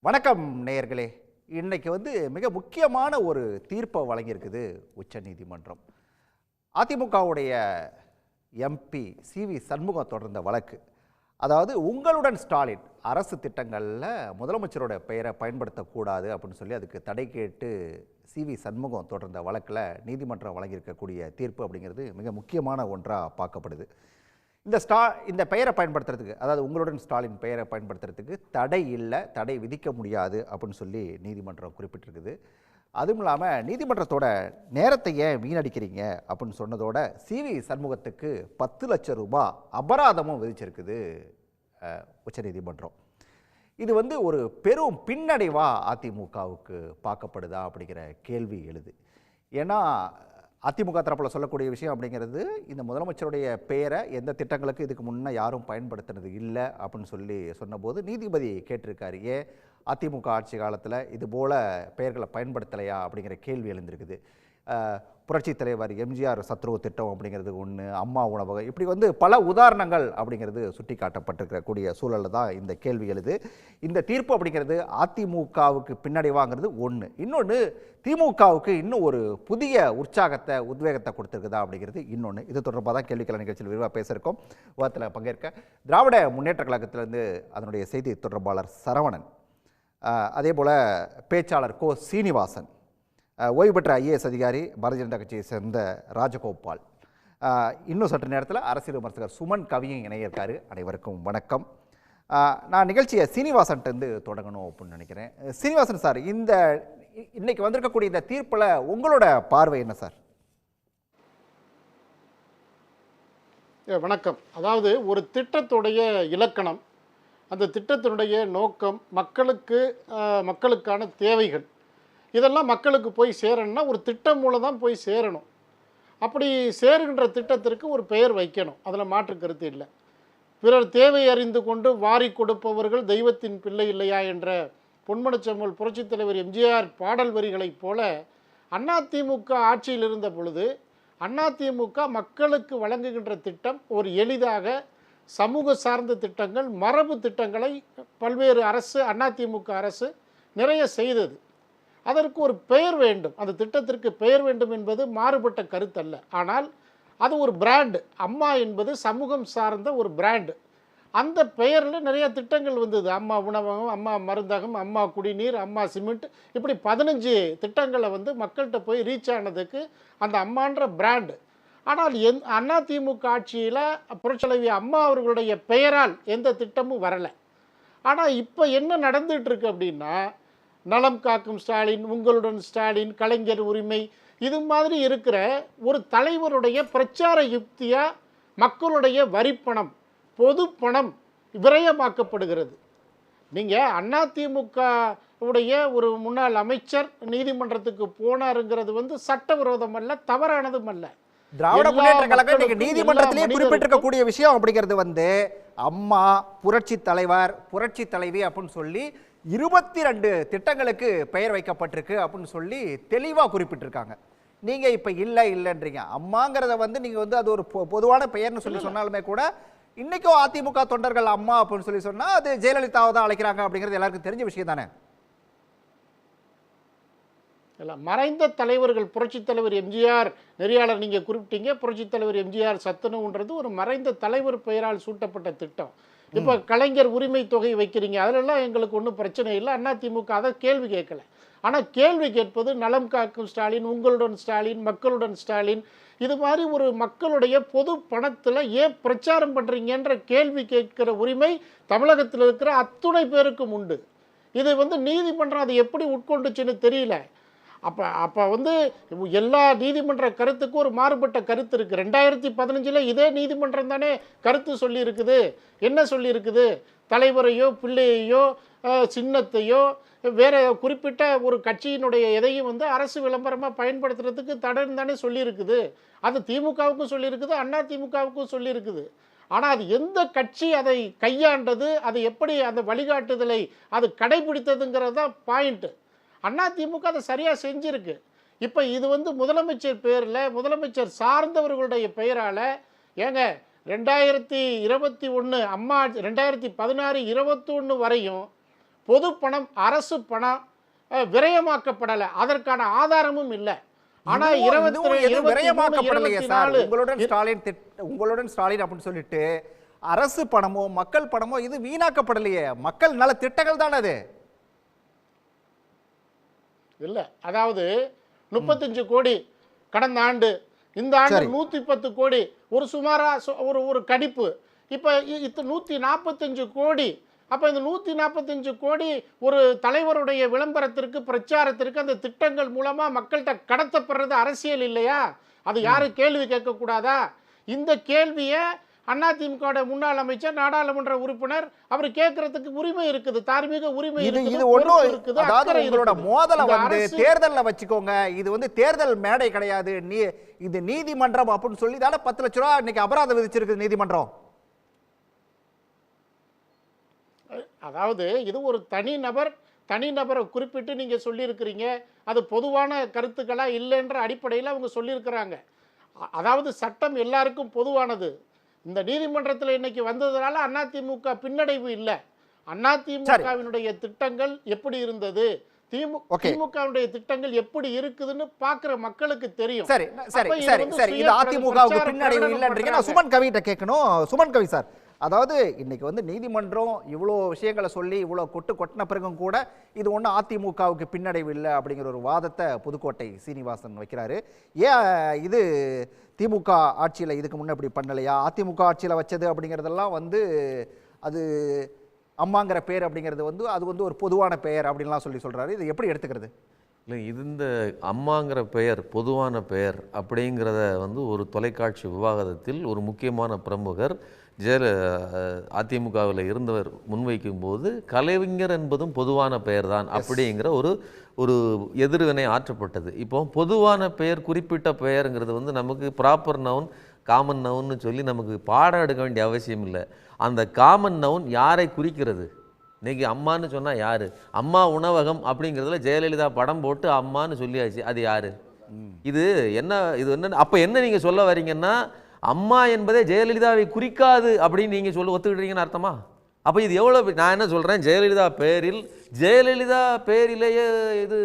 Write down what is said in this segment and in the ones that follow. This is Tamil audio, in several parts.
வணக்கம் நேயர்களே. இன்னைக்கு மிக முக்கியமான ஒரு தீர்ப்பை வழங்கியிருக்குது உச்சநீதிமன்றம். அதிமுகவுடைய எம்பி சிவி சண்முகம் தொடர்ந்த வழக்கு. அதாவது உங்களுடன் ஸ்டாலின் அரசு திட்டங்களில் முதலமைச்சரோட பெயரை பயன்படுத்தக்கூடாது அப்படின்னு சொல்லி அதுக்கு தடை கேட்டு சிவி சண்முகம் தொடர்ந்த வழக்கில் நீதிமன்றம் வழங்கியிருக்கக்கூடிய தீர்ப்பு அப்படிங்கிறது மிக முக்கியமான ஒன்றாக பார்க்கப்படுது. இந்த பெயரை பயன்படுத்துறதுக்கு, அதாவது உங்களுடன் ஸ்டாலின் பெயரை பயன்படுத்துறதுக்கு தடை இல்லை, தடை விதிக்க முடியாது அப்படின்னு சொல்லி நீதிமன்றம் குறிப்பிட்டிருக்குது. அதுவும் இல்லாமல் நீதிமன்றத்தோட நேரத்தை ஏன் வீணடிக்கிறீங்க அப்படின்னு சொன்னதோட சிவி சண்முகத்துக்கு 10 லட்சம் ரூபாய் அபராதமும் விதிச்சிருக்குது உச்சநீதிமன்றம். இது ஒரு பெரும் பின்னடைவாக அதிமுகவுக்கு பார்க்கப்படுதா அப்படிங்கிற கேள்வி எழுது. ஏன்னா அதிமுக தரப்பில் சொல்லக்கூடிய விஷயம் அப்படிங்கிறது, இந்த முதலமைச்சருடைய பெயரை எந்த திட்டங்களுக்கு இதுக்கு முன்னே யாரும் பயன்படுத்தினது இல்லை அப்படின்னு சொல்லி சொன்னபோது நீதிபதி கேட்டிருக்காரு, ஏன் அதிமுக ஆட்சி காலத்தில் இது போல் பெயர்களை பயன்படுத்தலையா அப்படிங்கிற கேள்வி எழுந்திருக்குது. புரட்சித் தலைவர் எம்ஜிஆர் சத்ருவ திட்டம் அப்படிங்கிறது ஒன்று, அம்மா உணவகம், இப்படி பல உதாரணங்கள் அப்படிங்கிறது சுட்டி காட்டப்பட்டிருக்கக்கூடிய சூழலில் தான் இந்த கேள்வி எழுது. இந்த தீர்ப்பு அப்படிங்கிறது அதிமுகவுக்கு பின்னடைவாங்கிறது ஒன்று. இன்னொன்று, திமுகவுக்கு இன்னும் ஒரு புதிய உற்சாகத்தை உத்வேகத்தை கொடுத்துருக்குதா அப்படிங்கிறது இன்னொன்று. இது தொடர்பாக தான் கேள்விக்கல நிகழ்ச்சியில் விரிவாக பேசியிருக்கோம். விவாதத்தில் பங்கேற்க திராவிட முன்னேற்ற கழகத்திலிருந்து அதனுடைய செய்தி தொடர்பாளர் சரவணன், அதே போல் பேச்சாளர் கோ சீனிவாசன், ஓய்வு பெற்ற ஐஏஎஸ் அதிகாரி பாரதிய ஜனதா கட்சியை சேர்ந்த ராஜகோபால், இன்னும் சற்று நேரத்தில் அரசியல் விமர்சகர் சுமன் கவியும் இணையிருக்காரு. அனைவருக்கும் வணக்கம். நான் நிகழ்ச்சியை சீனிவாசன்ட்டு தொடங்கணும் அப்படின்னு நினைக்கிறேன். சீனிவாசன் சார், இன்னைக்கு வந்திருக்கக்கூடிய இந்த தீர்ப்பில் உங்களோட பார்வை என்ன சார்? வணக்கம். அதாவது ஒரு திட்டத்துடைய இலக்கணம், அந்த திட்டத்தினுடைய நோக்கம், மக்களுக்கான தேவைகள், இதெல்லாம் மக்களுக்கு போய் சேரணும்னா ஒரு திட்டம் மூலம் தான் போய் சேரணும். அப்படி சேருகின்ற திட்டத்திற்கு ஒரு பெயர் வைக்கணும், அதில் மாற்று கருத்து இல்லை. பிறர் தேவை அறிந்து கொண்டு வாரி கொடுப்பவர்கள் தெய்வத்தின் பிள்ளை இல்லையா என்ற பொன்மனச்செம்மல் புரட்சித் தலைவர் எம்ஜிஆர் பாடல் வரிகளைப் போல அதிமுக ஆட்சியில் இருந்த பொழுது அதிமுக மக்களுக்கு வழங்குகின்ற திட்டம் ஒரு எளிதாக சமூக சார்ந்த திட்டங்கள், மரபு திட்டங்களை பல்வேறு அதிமுக அரசு நிறைய செய்தது. அதற்கு ஒரு பெயர் வேண்டும், அந்த திட்டத்திற்கு பெயர் வேண்டும் என்பது மாறுபட்ட கருத்தல்ல. ஆனால் அது ஒரு பிராண்டு. அம்மா என்பது சமூகம் சார்ந்த ஒரு பிராண்டு. அந்த பெயரில் நிறைய திட்டங்கள் வந்தது. அம்மா உணவகம், அம்மா மருந்தகம், அம்மா குடிநீர், அம்மா சிமெண்ட், இப்படி 15 திட்டங்களை மக்கள்கிட்ட போய் ரீச் ஆனதுக்கு அந்த அம்மான்ற பிராண்டு. ஆனால் அதிமுக ஆட்சியில் புரட்சித்தலைவி அம்மா அவர்களுடைய பெயரால் எந்த திட்டமும் வரலை. ஆனால் இப்போ என்ன நடந்துகிட்டு இருக்கு அப்படின்னா, நலம் காக்கும் ஸ்டாலின், உங்களுடன் ஸ்டாலின், கலைஞர் உரிமை, இது மாதிரி இருக்கிற ஒரு தலைவருடைய பிரச்சார யுக்தியாக மக்களுடைய வரிப்பணம், பொது பணம் விரயமாக்கப்படுகிறது. நீங்கள் அதிமுக உடைய ஒரு முன்னாள் அமைச்சர் நீதிமன்றத்துக்கு போனாருங்கிறது சட்டவிரோதம் அல்ல, தவறானதும் அல்ல. திராவிட முன்னேற்ற கழகம் நீங்க நீதிமன்றத்திலேயே குறிப்பிட்டிருக்கக்கூடிய விஷயம் அப்படிங்கிறது அம்மா, புரட்சி தலைவர், புரட்சி தலைவி அப்படின்னு சொல்லி 22 திட்டங்களுக்கு பெயர் வைக்கப்பட்டிருக்கு அப்படின்னு சொல்லி தெளிவாக குறிப்பிட்டிருக்காங்க. நீங்க இப்ப இல்லைன்றீங்க. அம்மாங்கிறத நீங்க அது ஒரு பொதுவான பெயர்னு சொல்லி சொன்னாலுமே கூட, இன்னைக்கும் அதிமுக தொண்டர்கள் அம்மா அப்படின்னு சொல்லி சொன்னா அது ஜெயலலிதாவை தான் அழைக்கிறாங்க அப்படிங்கிறது எல்லாருக்கும் தெரிஞ்ச விஷயம் தானே. இல்லை, மறைந்த தலைவர்கள், புரட்சித் தலைவர் எம்ஜிஆர் நெறியாளர் நீங்கள் குறிப்பிட்டீங்க, புரட்சித் தலைவர் எம்ஜிஆர் சத்துணவுன்றது ஒரு மறைந்த தலைவர் பெயரால் சூட்டப்பட்ட திட்டம். இப்போ கலைஞர் உரிமை தொகை வைக்கிறீங்க, அதிலெல்லாம் எங்களுக்கு ஒன்றும் பிரச்சனை இல்லை, அதிமுக அதை கேள்வி கேட்கல. ஆனால் கேள்வி கேட்பது நலம் காக்கும் ஸ்டாலின், உங்களுடன் ஸ்டாலின், மக்களுடன் ஸ்டாலின், இது மாதிரி ஒரு மக்களுடைய பொது பணத்தில் ஏன் பிரச்சாரம் பண்ணுறீங்கன்ற கேள்வி கேட்கிற உரிமை தமிழகத்தில் இருக்கிற அத்துணை பேருக்கும் உண்டு. இது நீதிமன்றம் அதை எப்படி உட்கொண்டுச்சுன்னு தெரியல. அப்போ எல்லா நீதிமன்ற கருத்துக்கும் ஒரு மாறுபட்ட கருத்து இருக்குது. 2015 இதே நீதிமன்றம் தானே கருத்து சொல்லியிருக்குது. என்ன சொல்லியிருக்குது? தலைவரையோ பிள்ளையையோ சின்னத்தையோ வேறு குறிப்பிட்ட ஒரு கட்சியினுடைய எதையும் அரசு விளம்பரமாக பயன்படுத்துறதுக்கு தடைன்னு தானே சொல்லியிருக்குது. அது திமுகவுக்கும் சொல்லியிருக்குது, அதிமுகவுக்கும் சொல்லியிருக்குது. ஆனால் அது எந்த கட்சி அதை கையாண்டது, அது எப்படி அந்த வழிகாட்டுதலை அது கடைபிடித்ததுங்கிறது தான் பாயிண்ட்டு. அதிமுக அதை சரியாக செஞ்சுருக்கு. இப்போ இது முதலமைச்சர் பேரில், முதலமைச்சர் சார்ந்தவர்களுடைய பெயரால், ஏங்க 2021 அம்மா 2016, 21 வரையும் பொது பணம் அரசு பணம் விரயமாக்கப்படலை, அதற்கான ஆதாரமும் இல்லை. ஆனா விரயமாக்கப்படலையே சார். உங்களுடன் ஸ்டாலின் அப்படின்னு சொல்லிட்டு அரசு பணமோ மக்கள் பணமோ இது வீணாக்கப்படலையே, மக்கள் நல திட்டங்கள் தானே அது. இல்ல, அதாவது 35 கோடி கடந்த ஆண்டு, இந்த ஆண்டு 110 கோடி, ஒரு சுமாரா ஒரு கணிப்பு. இப்ப 145 கோடி. அப்ப இந்த 145 கோடி ஒரு தலைவருடைய விளம்பரத்திற்கு, பிரச்சாரத்திற்கு அந்த திட்டங்கள் மூலமா மக்கள்கிட்ட கடத்தப்படுறது அரசியல் இல்லையா? அது யாரும் கேள்வி கேட்க கூடாதா? இந்த கேள்வியை அதிமுக முன்னாள் அமைச்சர், நாடாளுமன்ற உறுப்பினர் அவர் கேட்கறதுக்கு உரிமை இருக்குது, தார்மீக உரிமை இருக்குது. இது ஒண்ணும் அதாவது உங்களோட மோதலை வந்து தேர்தல்ல வச்சுக்கோங்க. இது வந்து தேர்தல் மேடை கிடையாது, இது நீதிமன்றம் அப்படின்னு சொல்லி தானே 10 லட்சம் ரூபாய் இன்னைக்கு அபராதம் விதிச்சிருக்கு நீதிமன்றம். அதாவது இது ஒரு தனிநபரை குறிப்பிட்டு நீங்க சொல்லியிருக்கிறீங்க, அது பொதுவான கருத்துக்களா இல்லைன்ற அடிப்படையில் அவங்க சொல்லியிருக்கிறாங்க. அதாவது சட்டம் எல்லாருக்கும் பொதுவானது. இந்த நீதிமன்றத்தில் இன்னைக்கு வந்ததுனால அதிமுக பின்னடைவு இல்லை. அதிமுகவினுடைய திட்டங்கள் எப்படி இருந்தது, திமுகவுடைய திட்டங்கள் எப்படி இருக்குதுன்னு பாக்குற மக்களுக்கு தெரியும். சரி சரி சரி சரி, இது அதிமுகவுக்கு பின்னடைவு இல்லைன்றீங்க. நான் சுமன் கவிட்ட கேட்கணும். சுமன் கவி சார், அதாவது இன்னைக்கு வந்து நீதிமன்றம் இவ்வளோ விஷயங்களை சொல்லி இவ்வளோ கொட்டின பிறகும் கூட இது ஒன்றும் அதிமுகவுக்கு பின்னடைவு இல்லை அப்படிங்கிற ஒரு வாதத்தை புதுக்கோட்டை சீனிவாசன் வைக்கிறாரு. ஏன் இது திமுக ஆட்சியில் இதுக்கு முன்னே இப்படி பண்ணலையா? அதிமுக ஆட்சியில் வச்சது அப்படிங்கிறதெல்லாம் வந்து அது அம்மாங்கிற பேர் அப்படிங்கிறது வந்து அது வந்து ஒரு பொதுவான பெயர் அப்படின்லாம் சொல்கிறாரு. இது எப்படி எடுத்துக்கிறது? இல்லை, இது இந்த அம்மாங்கிற பெயர் பொதுவான பெயர் அப்படிங்கிறத வந்து ஒரு தொலைக்காட்சி விவாதத்தில் ஒரு முக்கியமான பிரமுகர் அதிமுகவில் இருந்தவர் முன்வைக்கும் போது கலைஞர் என்பதும் பொதுவான பெயர் தான் அப்படிங்கிற ஒரு எதிர்வினை ஆற்றப்பட்டது. இப்போ பொதுவான பெயர், குறிப்பிட்ட பெயருங்கிறது வந்து நமக்கு ப்ராப்பர் நவுன், காமன் நவுன்னு சொல்லி நமக்கு பாடம் எடுக்க வேண்டிய அவசியம் இல்லை. அந்த காமன் நவுன் யாரை குறிக்கிறது? இன்றைக்கி அம்மான்னு சொன்னால் யார்? அம்மா உணவகம் அப்படிங்கிறதுல ஜெயலலிதா படம் போட்டு அம்மான்னு சொல்லியாச்சு, அது யார்? இது என்ன அப்போ என்ன நீங்கள் சொல்ல வரீங்கன்னா அம்மா என்பதே ஜெயலலிதாவை குறிக்காது அப்படின்னு நீங்கள் ஒத்துக்கிட்டீங்கன்னு அர்த்தமா? அப்போ இது எவ்வளோ, நான் என்ன சொல்கிறேன், ஜெயலலிதா பேரிலேயே இது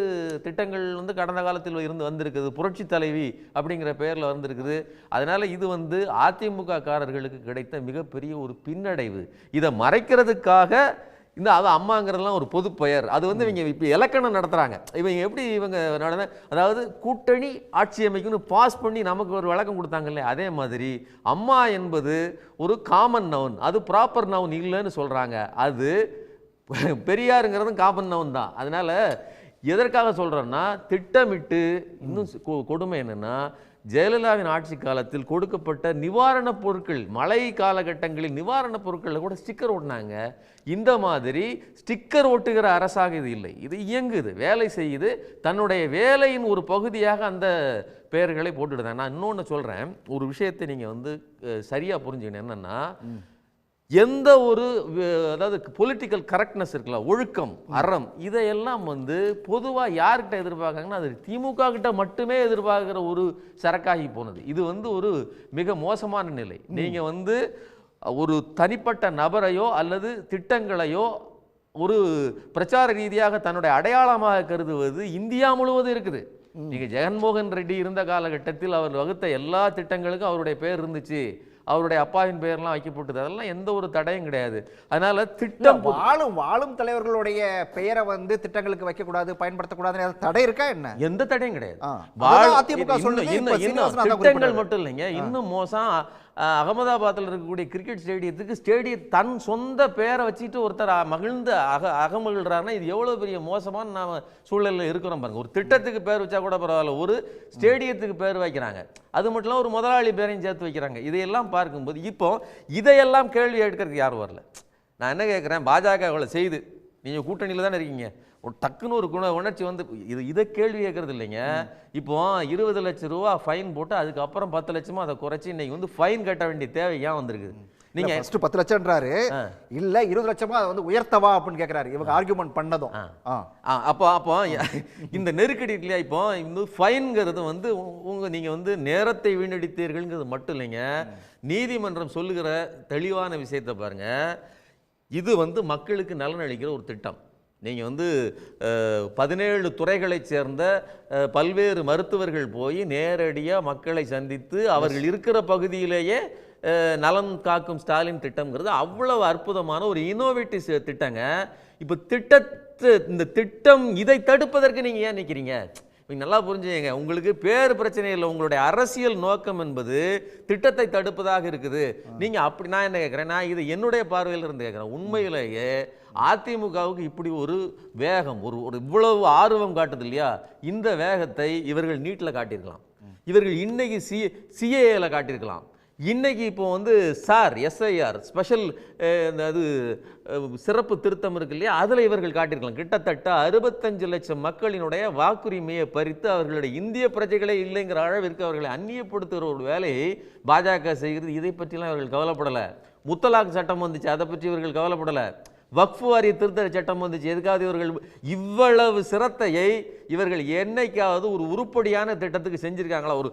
திட்டங்கள் வந்து கடந்த காலத்தில் வந்திருக்குது, புரட்சி தலைவி அப்படிங்கிற பெயரில் வந்திருக்குது. அதனால் இது வந்து அதிமுக காரர்களுக்கு கிடைத்த மிகப்பெரிய ஒரு பின்னடைவு. இதை மறைக்கிறதுக்காக அது அம்மாங்கிறதுலாம் ஒரு பொது பெயர். அது வந்து இவங்க இப்போ இலக்கணம் நடத்துகிறாங்க. இவங்க அதாவது கூட்டணி ஆட்சி அமைக்கணும்னு பாஸ் பண்ணி நமக்கு ஒரு விளக்கம் கொடுத்தாங்கல்ல, அதே மாதிரி அம்மா என்பது ஒரு காமன் நவுன், அது ப்ராப்பர் நவுன் இல்லைன்னு சொல்கிறாங்க. அது பெரியாருங்கிறதும் காமன் நவுன் தான். அதனால் எதற்காக சொல்கிறேன்னா, திட்டமிட்டு இன்னும் கொடுமை என்னென்னா, ஜெயலலிதாவின் ஆட்சி காலத்தில் கொடுக்கப்பட்ட நிவாரணப் பொருட்கள், மழை காலகட்டங்களில் நிவாரணப் பொருட்களில் கூட ஸ்டிக்கர் ஓட்டினாங்க. இந்த மாதிரி ஸ்டிக்கர் ஓட்டுகிற அரசாக இது இல்லை. இது இயங்குது, வேலை செய்யுது, தன்னுடைய வேலையின் ஒரு பகுதியாக அந்த பெயர்களை போட்டுடுதான். நான் இன்னொன்று சொல்கிறேன், ஒரு விஷயத்தை நீங்கள் வந்து சரியாக புரிஞ்சுக்கணும். என்னென்னா, எந்த ஒரு அதாவது பொலிட்டிக்கல் கரெக்ட்னஸ் இருக்குல்ல, ஒழுக்கம், அறம், இதையெல்லாம் வந்து பொதுவாக யார்கிட்ட எதிர்பார்க்காங்கன்னா அது திமுக கிட்ட மட்டுமே எதிர்பார்க்குற ஒரு சரக்காகி போனது. இது வந்து ஒரு மிக மோசமான நிலை. நீங்கள் வந்து ஒரு தனிப்பட்ட நபரையோ அல்லது திட்டங்களையோ ஒரு பிரச்சார ரீதியாக தன்னுடைய அடையாளமாக கருதுவது இந்தியா முழுவதும் இருக்குது. நீங்கள் ஜெகன்மோகன் ரெட்டி இருந்த காலகட்டத்தில் அவர் வகுத்த எல்லா திட்டங்களுக்கும் அவருடைய பேர் இருந்துச்சு, அவருடைய அப்பாவின் பெயர்லாம் வைக்கப்பட்டது, அதெல்லாம் எந்த ஒரு தடையும் கிடையாது. அதனால திட்டம் வாழும் தலைவர்களுடைய பெயரை வந்து திட்டங்களுக்கு வைக்கக்கூடாது, பயன்படுத்தக்கூடாது தடை இருக்கா என்ன? எந்த தடையும் கிடையாது. திட்டங்கள் மட்டும் இல்லைங்க, இன்னும் மோசம், அகமதாபாத்தில் இருக்கக்கூடிய கிரிக்கெட் ஸ்டேடியத்துக்கு தன் சொந்த பேரை வச்சுட்டு ஒருத்தர் மகிழ்ந்து அகமகிழ்றாருன்னா இது எவ்வளோ பெரிய மோசமான நாம சூழலில் இருக்கிறோம் பாருங்க. ஒரு திட்டத்துக்கு பேர் வச்சா கூட பரவாயில்ல, ஒரு ஸ்டேடியத்துக்கு பேர் வைக்கிறாங்க, அது மட்டும் இல்லாமல் ஒரு முதலாளி பேரையும் சேர்த்து வைக்கிறாங்க. இதையெல்லாம் பார்க்கும்போது இப்போ இதையெல்லாம் கேள்வி எடுக்கிறதுக்கு யாரும் வரல. நான் என்ன கேட்குறேன், பாஜக இவ்வளோ செய்து, நீங்கள் கூட்டணியில் தானே இருக்கீங்க, ஒரு டக்குன்னு ஒரு உணர்ச்சி வந்து இதை கேள்வி கேட்கறது இல்லைங்க. இப்போ 20 லட்சம் ரூபா ஃபைன் போட்டு அதுக்கப்புறம் 10 லட்சமா அதை குறைச்சி இன்னைக்கு வந்து ஃபைன் கட்ட வேண்டிய தேவை ஏன் வந்திருக்குது? நீங்க ஃபர்ஸ்ட் 10 லட்சம்ன்றாரு, இல்ல 20 லட்சமா அதை வந்து உயர்த்தவா அப்படின்னு கேட்கிறாரு. இவங்க ஆர்குமெண்ட் பண்ணதும் அப்போ இந்த நெருக்கடி இல்லையா, இப்போ இந்த ஃபைன்ங்கிறது வந்து நீங்க வந்து நேரத்தை வீணடித்தீர்கள்ங்கிறது மட்டும் இல்லைங்க, நீதிமன்றம் சொல்லுகிற தெளிவான விஷயத்தை பாருங்க. இது வந்து மக்களுக்கு நலன் அளிக்கிற ஒரு திட்டம். நீங்கள் வந்து 17 துறைகளைச் சேர்ந்த பல்வேறு மருத்துவர்கள் போய் நேரடியாக மக்களை சந்தித்து அவர்கள் இருக்கிற பகுதியிலேயே நலன் காக்கும் ஸ்டாலின் திட்டம்ங்கிறது அவ்வளவு அற்புதமான ஒரு இனோவேட்டிவ் திட்டங்க. இப்போ இந்த திட்டம் இதை தடுப்பதற்கு நீங்கள் ஏன் நிற்கிறீங்க? நீங்கள் நல்லா புரிஞ்சுங்க, உங்களுக்கு பேர் பிரச்சனை இல்லை, உங்களுடைய அரசியல் நோக்கம் என்பது திட்டத்தை தடுப்பதாக இருக்குது. நீங்கள் அப்படி நான் என்ன கேட்குறேன், நான் இது என்னுடைய பார்வையில் இருந்து கேட்குறேன். உண்மையிலேயே அதிமுகவுக்கு இப்படி ஒரு வேகம், ஒரு இவ்வளவு ஆர்வம் காட்டுது இல்லையா, இந்த வேகத்தை இவர்கள் நீட்டில் காட்டியிருக்கலாம், இவர்கள் இன்னைக்கு சிஏஏல காட்டியிருக்கலாம், இன்னைக்கு இப்போ வந்து எஸ்ஐஆர் ஸ்பெஷல் அது சிறப்பு திருத்தம் இருக்கு இல்லையா, அதில் இவர்கள் காட்டியிருக்கலாம். கிட்டத்தட்ட 65 லட்சம் மக்களினுடைய வாக்குரிமையை பறித்து அவர்களுடைய இந்திய பிரஜைகளே இல்லைங்கிற அளவிற்கு அவர்களை அந்நியப்படுத்துகிற ஒரு வேலையை பாஜக செய்கிறது. இதை பற்றிலாம் இவர்கள் கவலைப்படலை. முத்தலாக் சட்டம் வந்துச்சு, அதை பற்றி இவர்கள் கவலைப்படலை. வக்ஃபு வாரிய திருத்த சட்டம் வந்துச்சு, எதுக்காவது இவர்கள் இவ்வளவு சிரத்தையை இவர்கள் என்னைக்காவது ஒரு உருப்படியான திட்டத்துக்கு செஞ்சுருக்காங்களா, ஒரு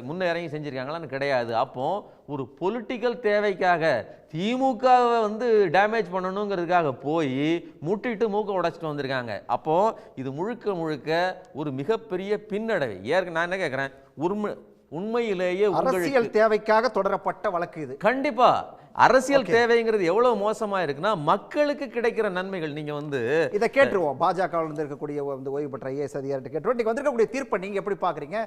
முன்ன இறங்கி செஞ்சுருக்காங்களான்னு கிடையாது. அப்போ ஒரு பொலிட்டிக்கல் தேவைக்காக திமுகவை வந்து டேமேஜ் பண்ணணுங்கிறதுக்காக போய் முட்டிட்டு மூக்க உடைச்சிட்டு வந்திருக்காங்க. அப்போ இது முழுக்க முழுக்க ஒரு மிகப்பெரிய பின்னடைவை. நான் என்ன கேட்குறேன், உண்மையிலேயே அரசியல் தேவைக்காக தொடரப்பட்ட வழக்கு இது. கண்டிப்பா அரசியல் தேவைங்கிறது எவ்வளவு மோசமா இருக்குன்னா, மக்களுக்கு கிடைக்கிற நன்மைகள். நீங்க வந்து இதை கேட்டுருவோம், பாஜக இருக்கக்கூடிய ஓய்வு பெற்ற ஐஏஎஸ் அதிகாரிகிட்ட கேட்டுருவோம். நீங்க வந்திருக்கக்கூடிய தீர்ப்பை நீங்க எப்படி பாக்குறீங்க?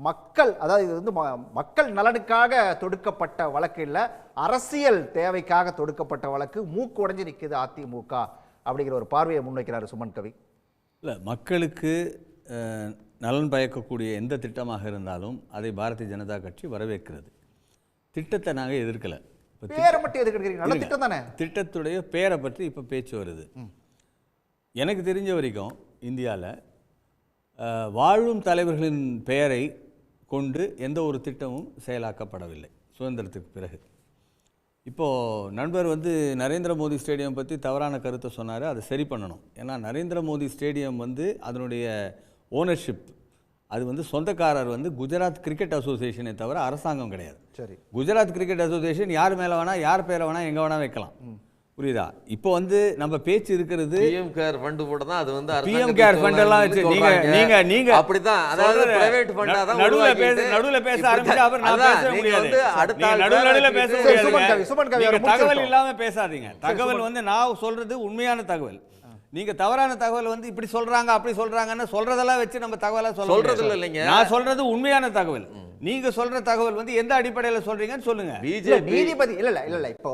மக்கள், அதாவது இது வந்து மக்கள் நலனுக்காக தொடுக்கப்பட்ட வழக்கு இல்ல, அரசியல் தேவைக்காக தொடுக்கப்பட்ட வழக்கு. மூக்கு உடைஞ்சு நிற்குது அதிமுக அப்படிங்கிற ஒரு பார்வையை முன்வைக்கிறாரு சுமன் கவி. இல்லை, மக்களுக்கு நலன் பயக்கக்கூடிய எந்த திட்டமாக இருந்தாலும் அதை பாரதிய ஜனதா கட்சி வரவேற்கிறது. திட்டத்தை நாங்கள் எதிர்க்கலை. பேரை மட்டும் எதிர்க்கிறீங்க, நல்ல திட்டம் தானே. திட்டத்துடைய பேரை பற்றி இப்போ பேச்சு வருது. எனக்கு தெரிஞ்ச வரைக்கும் இந்தியாவில் வாழும் தலைவர்களின் பெயரை கொண்டு எந்த ஒரு திட்டமும் செயலாக்கப்படவில்லை சுதந்திரத்துக்கு பிறகு. இப்போது நண்பர் வந்து நரேந்திர மோடி ஸ்டேடியம் பற்றி தவறான கருத்தை சொன்னார், அதை சரி பண்ணணும். ஏன்னா நரேந்திர மோடி ஸ்டேடியம் வந்து அதனுடைய ஓனர்ஷிப், அது வந்து சொந்தக்காரர் வந்து குஜராத் கிரிக்கெட் அசோசியேஷனை தவிர அரசாங்கம் கிடையாது. சரி, குஜராத் கிரிக்கெட் அசோசியேஷன் யார் மேலே வேணால், யார் பேரை வேணால், எங்கே வேணால் வைக்கலாம். புரியுதா? இப்போ வந்து நம்ம பேச்சு இருக்கிறது பிஎம் கேர் ஃபண்ட் போட்டு தான். அது வந்து பிஎம் கேர் ஃபண்ட் எல்லாம் வச்சு நீங்க அப்படிதான், அதாவது பிரைவேட் ஃபண்டா தான் நடுவுல பேச ஆரம்பிச்சா அப்புறம் நான் பேச முடியாது. நடுவுல பேச முடியாது. தகவல் இல்லாம பேசாதீங்க. தகவல் வந்து நான் சொல்றது உண்மையான தகவல். நீங்க தவறான தகவல் வந்து இப்படி சொல்றாங்க அப்படி சொல்றாங்கன்னு சொல்றதெல்லாம் வச்சு நம்ம தகவலா சொல்றது இல்லைங்க. நான் சொல்றது உண்மையான தகவல். நீங்க சொல்ற தகவல் வந்து எந்த அடிப்படையில சொல்றீங்கன்னு சொல்லுங்க. நீதிபதி இல்ல இப்போ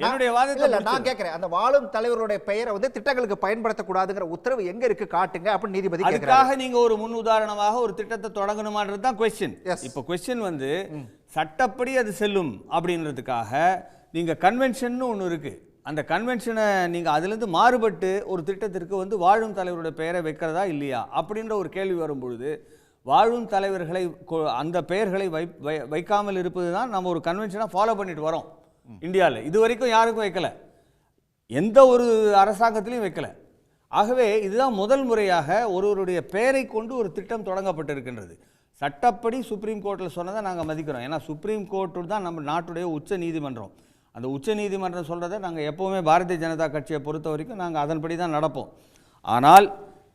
என்னுடைய வாதத்தை நான் கேட்கிறேன், அந்த வாழும் தலைவருடைய பெயரை வந்து திட்டங்களுக்கு பயன்படுத்தக்கூடாதுங்கிற உத்தரவு எங்க இருக்கு காட்டுங்க அப்படின்னு நீதிபதி கேட்கிறார். அதுக்காக நீங்க ஒரு முன் உதாரணமாக ஒரு திட்டத்தை தொடங்கணுமான்றது தான் கொஸ்டின். இப்போ கொஸ்டின் வந்து சட்டப்படி அது செல்லும் அப்படின்றதுக்காக நீங்க கன்வென்ஷன் ஒன்று இருக்கு. அந்த கன்வென்ஷனை நீங்கள் அதுலேருந்து மாறுபட்டு ஒரு திட்டத்திற்கு வந்து வாழும் தலைவருடைய பெயரை வைக்கிறதா இல்லையா அப்படின்ற ஒரு கேள்வி வரும்பொழுது, வாழும் தலைவர்களை அந்த பெயர்களை வைக்காமல் இருப்பது தான் நம்ம ஒரு கன்வென்ஷனாக ஃபாலோ பண்ணிட்டு வரோம் இந்தியாவில். இது வரைக்கும் யாருக்கும் வைக்கலை, எந்த ஒரு அரசாங்கத்திலையும் வைக்கலை. ஆகவே இதுதான் முதல் முறையாக ஒருவருடைய பெயரை கொண்டு ஒரு திட்டம் தொடங்கப்பட்டிருக்கின்றது. சட்டப்படி சுப்ரீம் கோர்ட்டில் சொன்னதை நாங்கள் மதிக்கிறோம். ஏன்னா சுப்ரீம் கோர்ட்டு தான் நம்ம நாட்டுடைய உச்ச நீதிமன்றம். அந்த உச்ச நீதிமன்றம் சொல்கிறத நாங்கள் எப்போவுமே பாரதிய ஜனதா கட்சியை பொறுத்த வரைக்கும் நாங்கள் அதன்படி தான் நடப்போம். ஆனால்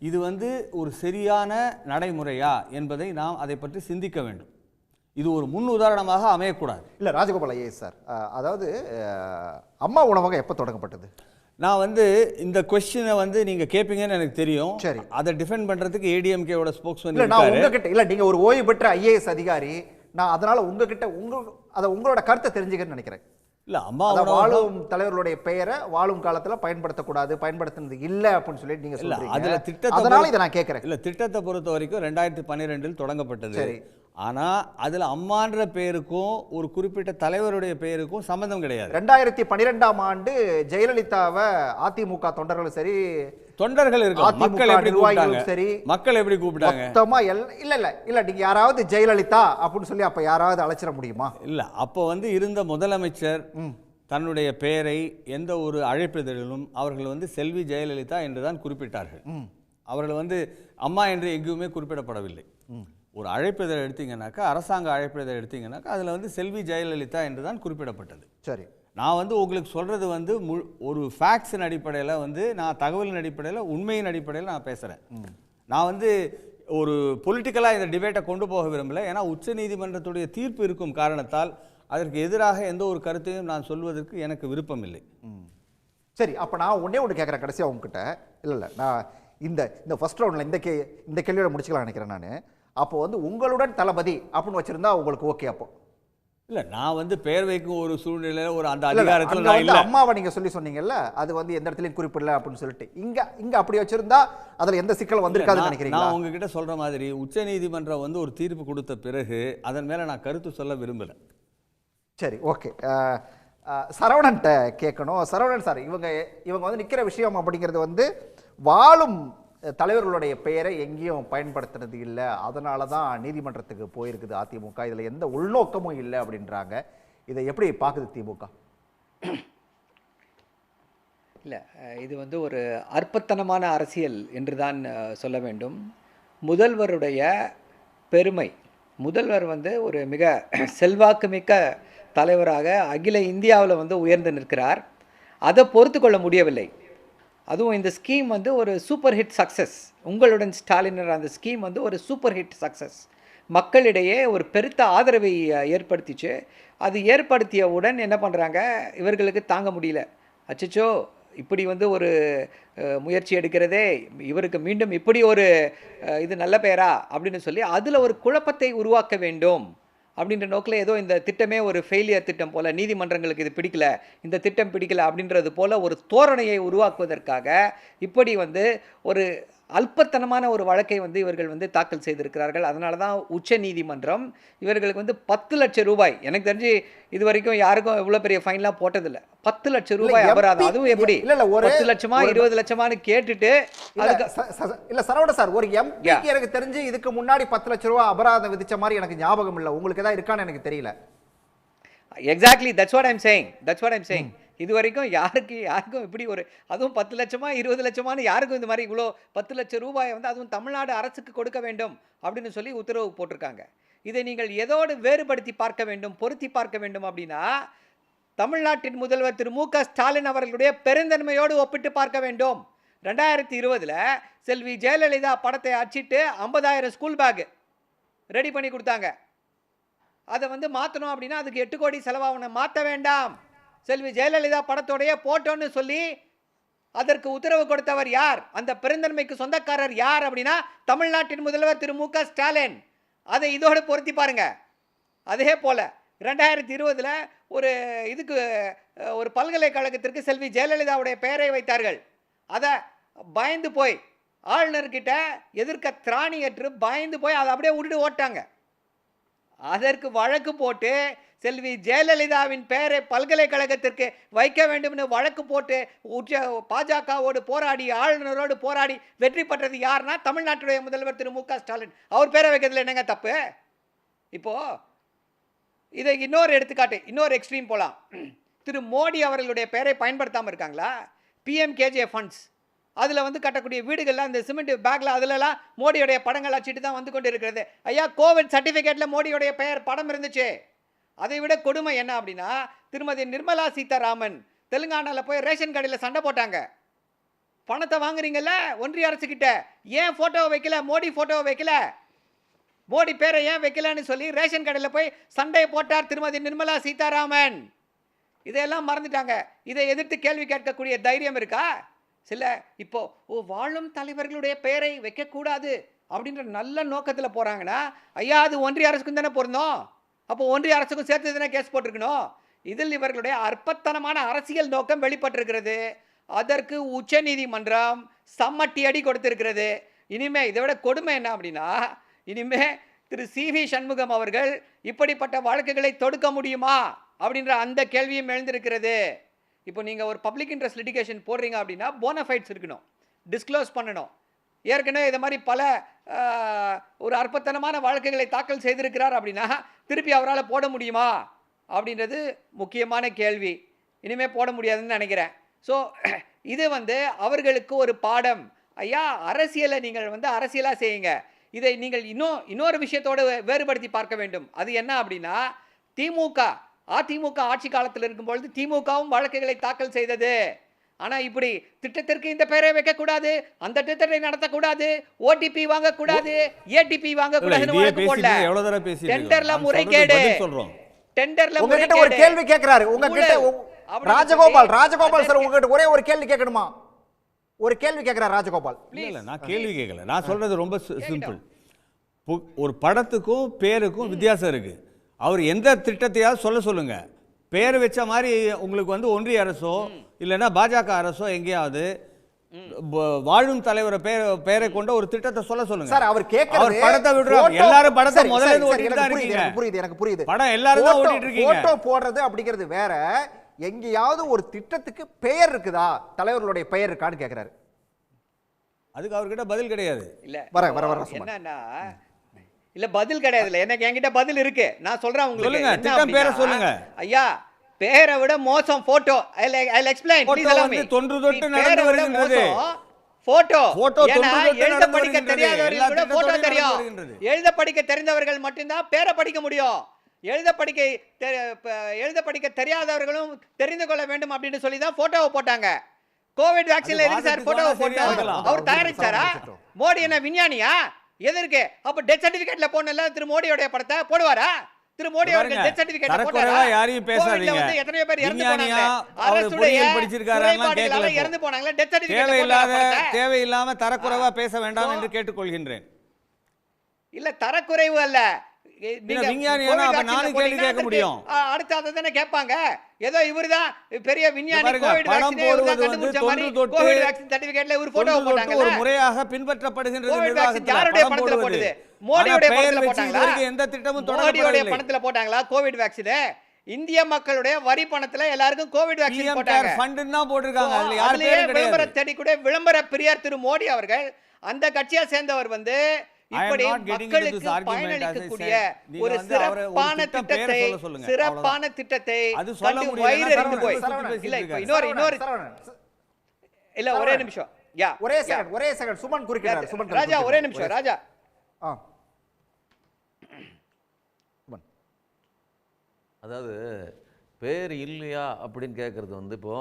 இது வந்து ஒரு சரியான நடைமுறையா என்பதை நாம் அதை பற்றி சிந்திக்க வேண்டும். இது ஒரு முன் உதாரணமாக அமையக்கூடாது. இல்லை ராஜகோபால் ஐஏஎஸ் சார், அதாவது அம்மா உணவகம் எப்போ தொடங்கப்பட்டது? நான் வந்து இந்த கொஸ்டினை வந்து நீங்க கேட்பீங்கன்னு எனக்கு தெரியும். சரி, அதை டிஃபெண்ட் பண்றதுக்கு ஏடிஎம்கேவோட ஸ்போக்ஸ்மேன் இல்ல, நான் உங்ககிட்ட இல்ல, நீங்க ஒரு ஓய்வு பெற்ற ஐஏஎஸ் அதிகாரி, நான் அதனால உங்ககிட்ட உங்களோட கருத்தை தெரிஞ்சுக்கன்னு நினைக்கிறேன். இல்ல, அம்மா வாழும் தலைவர்களுடைய பெயரை வாழும் காலத்துல பயன்படுத்தக்கூடாது, பயன்படுத்தினது இல்ல அப்படின்னு சொல்லி நீங்க சொல்றீங்க. அதுல திட்டத்தை, அதனால இதை நான் கேட்கிறேன். இல்ல, திட்டத்தை பொறுத்த வரைக்கும் 2012 தொடங்கப்பட்டது. சரி, ஆனா அதுல அம்மான்ற பெயருக்கும் ஒரு குறிப்பிட்ட தலைவருடைய பெயருக்கும் சம்பந்தம் கிடையாது. 2012ஆம் ஆண்டு ஜெயலலிதாவை அதிமுக தொண்டர்களும் சரி, தொண்டர்கள் இருக்காங்க, மக்கள் எப்படி கூப்பிட்டாங்க, சரி, மக்கள் எப்படி கூப்பிட்டாங்க, மொத்தமா இல்ல நீங்க யாராவது ஜெயலலிதா அப்படின்னு சொல்லி அப்ப யாராவது அழைச்சிட முடியுமா? இல்ல, அப்போ வந்து இருந்த முதலமைச்சர் தன்னுடைய பெயரை எந்த ஒரு அழைப்பிதழிலும் அவர்கள் வந்து செல்வி ஜெயலலிதா என்றுதான் குறிப்பிட்டார்கள். அவர்கள் வந்து அம்மா என்று எங்கேயுமே குறிப்பிடப்படவில்லை. ஒரு அழைப்பிதழ் எடுத்தீங்கன்னாக்கா, அரசாங்க அழைப்பிதழ் எடுத்தீங்கன்னாக்கா அதில் வந்து செல்வி ஜெயலலிதா என்று தான் குறிப்பிடப்பட்டது. சரி, நான் வந்து உங்களுக்கு சொல்கிறது வந்து ஒரு ஃபேக்ட்ஸின் அடிப்படையில் வந்து நான் தகவலின் அடிப்படையில் உண்மையின் அடிப்படையில் நான் பேசுகிறேன். நான் வந்து ஒரு பொலிட்டிக்கலாக இந்த டிபேட்டை கொண்டு போக விரும்பலை. ஏன்னா உச்சநீதிமன்றத்துடைய தீர்ப்பு இருக்கும் காரணத்தால் அதற்கு எதிராக எந்த ஒரு கருத்தையும் நான் சொல்வதற்கு எனக்கு விருப்பம் இல்லை. சரி, அப்போ நான் ஒன்றே ஒன்று கேட்குறேன் கடைசியாக உங்ககிட்ட. இல்லை நான் இந்த ஃபர்ஸ்ட் ரவுண்டில் இந்த கேள்வியோட முடிச்சுக்கலாம் நினைக்கிறேன் நான். அப்போ வந்து உங்களுடன் தளபதி அப்படின்னு வச்சுருந்தா உங்களுக்கு ஓகே? அப்போ இல்லை, நான் வந்து பெயர் வைக்கும் ஒரு சூழ்நிலையில் ஒரு அந்த அதிகாரத்தில் நான் இல்லை. அம்மாவை நீங்கள் சொன்னீங்கல்ல, அது வந்து எந்த இடத்துலையும் குறிப்பிடல அப்படின்னு சொல்லிட்டு இங்கே அப்படி வச்சுருந்தா அதில் எந்த சிக்கல் வந்திருக்காதுன்னு நினைக்கிறீங்களா? நான் உங்ககிட்ட சொல்கிற மாதிரி உச்சநீதிமன்றம் வந்து ஒரு தீர்ப்பு கொடுத்த பிறகு அதன் மேலே நான் கருத்து சொல்ல விரும்பலை. சரி, ஓகே. சரவணன்ட்ட கேட்கணும். சரவணன் சார், இவங்க வந்து நிற்கிற விஷயம் அப்படிங்கிறது வந்து வாழும் தலைவர்களுடைய பெயரை எங்கேயும் பயன்படுத்துறது இல்லை, அதனால தான் நீதிமன்றத்துக்கு போயிருக்குது அதிமுக, இதில் எந்த உள்நோக்கமும் இல்லை அப்படின்றாங்க. இதை எப்படி பார்க்குது திமுக? இல்லை, இது வந்து ஒரு அற்பத்தனமான அரசியல் என்று தான் சொல்ல வேண்டும். முதல்வருடைய பெருமை, முதல்வர் வந்து ஒரு மிக செல்வாக்குமிக்க தலைவராக அகில இந்தியாவில் வந்து உயர்ந்து நிற்கிறார். அதை பொறுத்து கொள்ள முடியவில்லை. அதுவும் இந்த ஸ்கீம் வந்து ஒரு சூப்பர் ஹிட் சக்ஸஸ். உங்களுடன் ஸ்டாலினர் அந்த ஸ்கீம் வந்து ஒரு சூப்பர் ஹிட் சக்ஸஸ். மக்களிடையே ஒரு பெருத்த ஆதரவை ஏற்படுத்திச்சு. அது ஏற்படுத்தியவுடன் என்ன பண்ணுறாங்க, இவர்களுக்கு தாங்க முடியல. அச்சச்சோ, இப்படி வந்து ஒரு முயற்சி எடுக்கிறதே, இவருக்கு மீண்டும் இப்படி ஒரு இது நல்ல பெயரா அப்படின்னு சொல்லி அதில் ஒரு குழப்பத்தை உருவாக்க வேண்டும் அப்படின்ற நோக்கில் ஏதோ இந்த திட்டமே ஒரு ஃபெயிலியர் திட்டம் போல், நீதிமன்றங்களுக்கு இது பிடிக்கல, இந்த திட்டம் பிடிக்கல அப்படின்றது போல் ஒரு தோரணையை உருவாக்குவதற்காக இப்படி வந்து ஒரு அல்பத்தனமான ஒரு வழக்கை வந்து இவர்கள் வந்து தாக்கல் செய்திருக்கிறார்கள். அதனால தான் உச்ச நீதிமன்றம் இவர்களுக்கு வந்து 10 லட்சம் ரூபாய், எனக்கு தெரிஞ்சு இது வரைக்கும் யாருக்கும் இவ்வளோ பெரிய ஃபைன்லாம் போட்டதில்லை, 10 லட்சம் ரூபாய் அபராதம். அதுவும் எப்படி 10 லட்சமா 20 லட்சமானு கேட்டுட்டு இல்ல சரவண சார், ஒரு எம்பி எனக்கு தெரிஞ்சு இதுக்கு முன்னாடி 10 லட்சம் ரூபாய் அபராதம் விதிச்ச மாதிரி எனக்கு ஞாபகம் இல்லை. உங்களுக்கு ஏதாவது இருக்கான்னு எனக்கு தெரியல. Exactly, that's what I'm saying. இது வரைக்கும் யாருக்கும் இப்படி ஒரு, அதுவும் 10 லட்சமா 20 லட்சமானு யாருக்கும் இந்த மாதிரி இவ்வளோ 10 லட்சம் ரூபாயை வந்து அதுவும் தமிழ்நாடு அரசுக்கு கொடுக்க வேண்டும் அப்படின்னு சொல்லி உத்தரவு போட்டிருக்காங்க. இதை நீங்கள் எதோடு வேறுபடுத்தி பார்க்க வேண்டும், பொருத்தி பார்க்க வேண்டும் அப்படின்னா தமிழ்நாட்டின் முதல்வர் திரு மு.க. ஸ்டாலின் அவர்களுடைய பெருந்தன்மையோடு ஒப்பிட்டு பார்க்க வேண்டும். 2020 செல்வி ஜெயலலிதா படத்தை அச்சிட்டு 50,000 ஸ்கூல் பேக் ரெடி பண்ணி கொடுத்தாங்க. அதை வந்து மாற்றணும் அப்படின்னா அதுக்கு 8 கோடி செலவாகணும். மாற்ற வேண்டாம், செல்வி ஜெயலலிதா படத்தோடைய போட்டோன்னு சொல்லி அதற்கு உத்தரவு கொடுத்தவர் யார்? அந்த பெருந்தன்மைக்கு சொந்தக்காரர் யார் அப்படின்னா தமிழ்நாட்டின் முதல்வர் திரு மு.க. ஸ்டாலின். அதை இதோடு பொருத்தி பாருங்க. அதே போல 2020 ஒரு இதுக்கு ஒரு பல்கலைக்கழகத்திற்கு செல்வி ஜெயலலிதாவுடைய பெயரை வைத்தார்கள். அதை பயந்து போய் ஆளுநர்கிட்ட எதிர்க்க திராணியற்று பயந்து போய் அதை அப்படியே விட்டுட்டு ஓட்டாங்க. அதற்கு வழக்கு போட்டு செல்வி ஜெயலலிதாவின் பெயரை பல்கலைக்கழகத்திற்கு வைக்க வேண்டும்னு வழக்கு போட்டு பாஜகவோடு போராடி ஆளுநரோடு போராடி வெற்றி பெற்றது யாருன்னா தமிழ்நாட்டுடைய முதல்வர் திரு மு.க. ஸ்டாலின். அவர் பேரை வைக்கிறதுல என்னங்க தப்பு? இப்போ இதை இன்னொரு எடுத்துக்காட்டு, இன்னொரு எக்ஸ்ட்ரீம் போலாம். திரு மோடி அவர்களுடைய பெயரை பயன்படுத்தாமல் இருக்காங்களா? PMKJ ஃபண்ட்ஸ், அதில் வந்து கட்டக்கூடிய வீடுகள்லாம் இந்த சிமெண்ட் பேக்கில் அதிலலாம் மோடியோடைய படங்கள் அச்சிட்டு தான் வந்து கொண்டு இருக்கிறது. ஐயா, கோவிட் சர்டிஃபிகேட்டில் மோடியோடைய பெயர் படம் இருந்துச்சு. அதை விட கொடுமை என்ன அப்படின்னா, திருமதி நிர்மலா சீதாராமன் தெலுங்கானாவில் போய் ரேஷன் கடையில் சண்டை போட்டாங்க. பணத்தை வாங்குறீங்கல்ல ஒன்றிய அரசுக்கிட்ட, ஏன் ஃபோட்டோவை வைக்கல, மோடி ஃபோட்டோவை வைக்கல, மோடி பேரை ஏன் வைக்கலன்னு சொல்லி ரேஷன் கடையில் போய் சண்டை போட்டார் திருமதி நிர்மலா சீதாராமன். இதையெல்லாம் மறந்துட்டாங்க. இதை எதிர்த்து கேள்வி கேட்கக்கூடிய தைரியம் இருக்கா? சில இப்போ வாழும் தலைவர்களுடைய பெயரை வைக்கக்கூடாது அப்படின்ற நல்ல நோக்கத்தில் போகிறாங்கன்னா, ஐயா அது ஒன்றிய அரசுக்கும் தானே பொருந்தோம், அப்போ ஒன்றிய அரசுக்கும் சேர்த்து தானே கேஸ் போட்டிருக்கணும். இதில் இவர்களுடைய அற்பத்தனமான அரசியல் நோக்கம் வெளிப்பட்டிருக்கிறது. அதற்கு உச்ச நீதிமன்றம் சம்மட்டி அடி கொடுத்திருக்கிறது. இனிமே இதை விட கொடுமை என்ன அப்படின்னா, இனிமே திரு CV சண்முகம் அவர்கள் இப்படிப்பட்ட வழக்குகளை தொடுக்க முடியுமா அப்படின்ற அந்த கேள்வியும் எழுந்திருக்கிறது. இப்போ நீங்கள் ஒரு பப்ளிக் இன்ட்ரெஸ்ட் லிட்டிகேஷன் போடுறீங்க அப்படின்னா போனஃபைட்ஸ் இருக்கணும், டிஸ்க்ளோஸ் பண்ணணும். ஏற்கனவே இதை மாதிரி பல ஒரு அற்பத்தனமான வழக்குகளை தாக்கல் செய்திருக்கிறார் அப்படின்னா திருப்பி அவரால் போட முடியுமா அப்படின்றது முக்கியமான கேள்வி. இனிமேல் போட முடியாதுன்னு நினைக்கிறேன். ஸோ இது வந்து அவர்களுக்கு ஒரு பாடம். ஐயா, அரசியலை நீங்கள் வந்து அரசியலாக செய்யுங்க. இதை நீங்கள் இன்னொரு விஷயத்தோடு வேறுபடுத்தி பார்க்க வேண்டும். அது என்ன அப்படின்னா, திமுக அதிமுக ஆட்சி காலத்தில் இருக்கும்பொழுது திமுகவும் வழக்குகளை தாக்கல் செய்தது. ஆனா இப்படி திட்டத்திற்கு இந்த பெயரை வைக்கக்கூடாது, அந்த திட்டத்தை நடத்தக்கூடாது, ஓடிபி வாங்கக்கூடாது, ஏடிபி வாங்கக்கூடாதுன்னு வழக்கு போடல. டெண்டர்ல முறைகேடு, டெண்டர்ல உங்ககிட்ட ஒரு கேள்வி கேட்கிறாரு. உங்ககிட்ட ராஜகோபால் சார் உங்ககிட்ட ஒரே ஒரு கேள்வி கேட்கணுமா? ஒரு கேள்வி கேட்கிறார் ராஜகோபால். இல்ல நான் கேள்வி கேட்கல, நான் சொல்றது ரொம்ப சிம்பிள். ஒரு படத்துக்கும் பேருக்கும் வித்தியாசம் இருக்கு. அவர் எந்த திட்டத்தையாவது சொல்லுங்க. பேர் வச்ச மாதிரி உங்களுக்கு வந்து ஒன்றிய அரசோ இல்லைன்னா பாஜக அரசோ எங்கேயாவது வாழும் தலைவர் பேரை கொண்ட ஒரு திட்டத்தை சொல்லுங்க சார். அவர் கேக்குறது படத்தை விடுறாங்க. எல்லாரும் படத்தை முதல்ல இருந்து ஓட்டிட்டு தான் இருக்கீங்க. எனக்கு புரியுது. படம் எல்லாரும் தான் ஓட்டிட்டு இருக்கீங்க. போட்டோ போடுறது அப்படிங்கிறது வேற. எங்கேயாவது ஒரு திட்டத்துக்கு பெயர் இருக்குதா, தலைவர்களுடைய பெயர் இருக்கான்னு கேக்குறாரு. அதுக்கு அவர்கிட்ட பதில் கிடையாது. இல்ல வர என்னன்னா இல்ல பதில் கிடையாது. இல்ல எனக்கு என்கிட்ட பதில் இருக்கு. நான் சொல்றேன் உங்களுக்கு. சொல்லுங்க, திட்டம் பேரை சொல்லுங்க. ஐயா, பேரை விட மோசம் photo. I'll explain. Please allow me. தொன்று தொட்டு நடந்து வருகின்றது. போட்டோ ஏன்னா எழுத படிக்க தெரியாதவர்கள் கூட போட்டோ தெரியும். எழுத படிக்க தெரிந்தவர்கள் மட்டும்தான் பேரை படிக்க முடியும். எழுத படிக்க தெரியாதவர்களும் தெரிந்து கொள்ள வேண்டும் அப்படின்னு சொல்லி தான் போட்டோவை போட்டாங்க. கோவிட் வேக்சின்ல எதுக்கு சார் போட்டோவை போட்டோம்? அவர் தயாரிச்சாரா? மோடி என்ன விஞ்ஞானியா? எதற்கு? அப்ப டெத் சர்டிபிகேட்ல போனல திரு மோடியோட படத்தை போடுவாரா? திரு மோடி அவர்கள் டெத் சர்டிபிகேட் போட்டாரா? யாரையும் பேசாதீங்க. வந்து எத்தனை பேர் இறந்து போனாங்க? அரசுடைய படிச்சிருக்காரான்னு கேட்கல. இறந்து போனாங்களே டெத் சர்டிபிகேட் தேவையில்லாம தரக்குறைவா பேச வேண்டாம் என்று கேட்டுக்கொள்கின்றேன். இல்ல தரக்குறைவு அல்ல. நீங்க விஞ்ஞானியா அப்ப நானும் கேள்வி கேட்க முடியும். அடுத்து அதை தானே கேட்பாங்க. ஏதோ இவர்தான் பெரிய விஞ்ஞானி, கோவிட் படம் போடுவது வந்து தொன்று தொட்டு கோவிட் வேக்சின் சர்டிபிகேட்ல ஒரு போட்டோ போட்டாங்க. ஒரு முறையாக பின்பற்றப்படுகின்றது நிர்வாகத்தில். யாருடைய பணத்துல போடுது? மோடியோட பணத்துல போட்டாங்களா? எந்த திட்டமும் மோடியோட பணத்துல போட்டாங்களா கோவிட் வேக்சின்? இந்திய மக்களுடைய வரி பணத்துல எல்லாருக்கும் கோவிட் வேக்சின் போட்டாங்க. ஃபண்ட் தான் போட்டுருக்காங்க. அதுல யார் பேரும் கிடையாது. விளம்பர தேடி கூட விளம்பர பிரியர் திரு மோடி அவர்கள் அந்த கட்சியை சேர்ந்தவர் வந்து இப்படி மக்களுக்கு பயனளிக்கக்கூடிய ஒரு சிறப்பான திட்டத்தை கண்டு வயிறறிந்து போய் இல்ல இன்னொரு இல்ல ஒரே நிமிஷம் ஒரே செகண்ட் சுமன் குறுக்கிட்டார். சுமன் ராஜா ஒரே நிமிஷம் ராஜா. அதாவது பேர் இல்லையா அப்படின்னு கேட்குறது வந்து இப்போ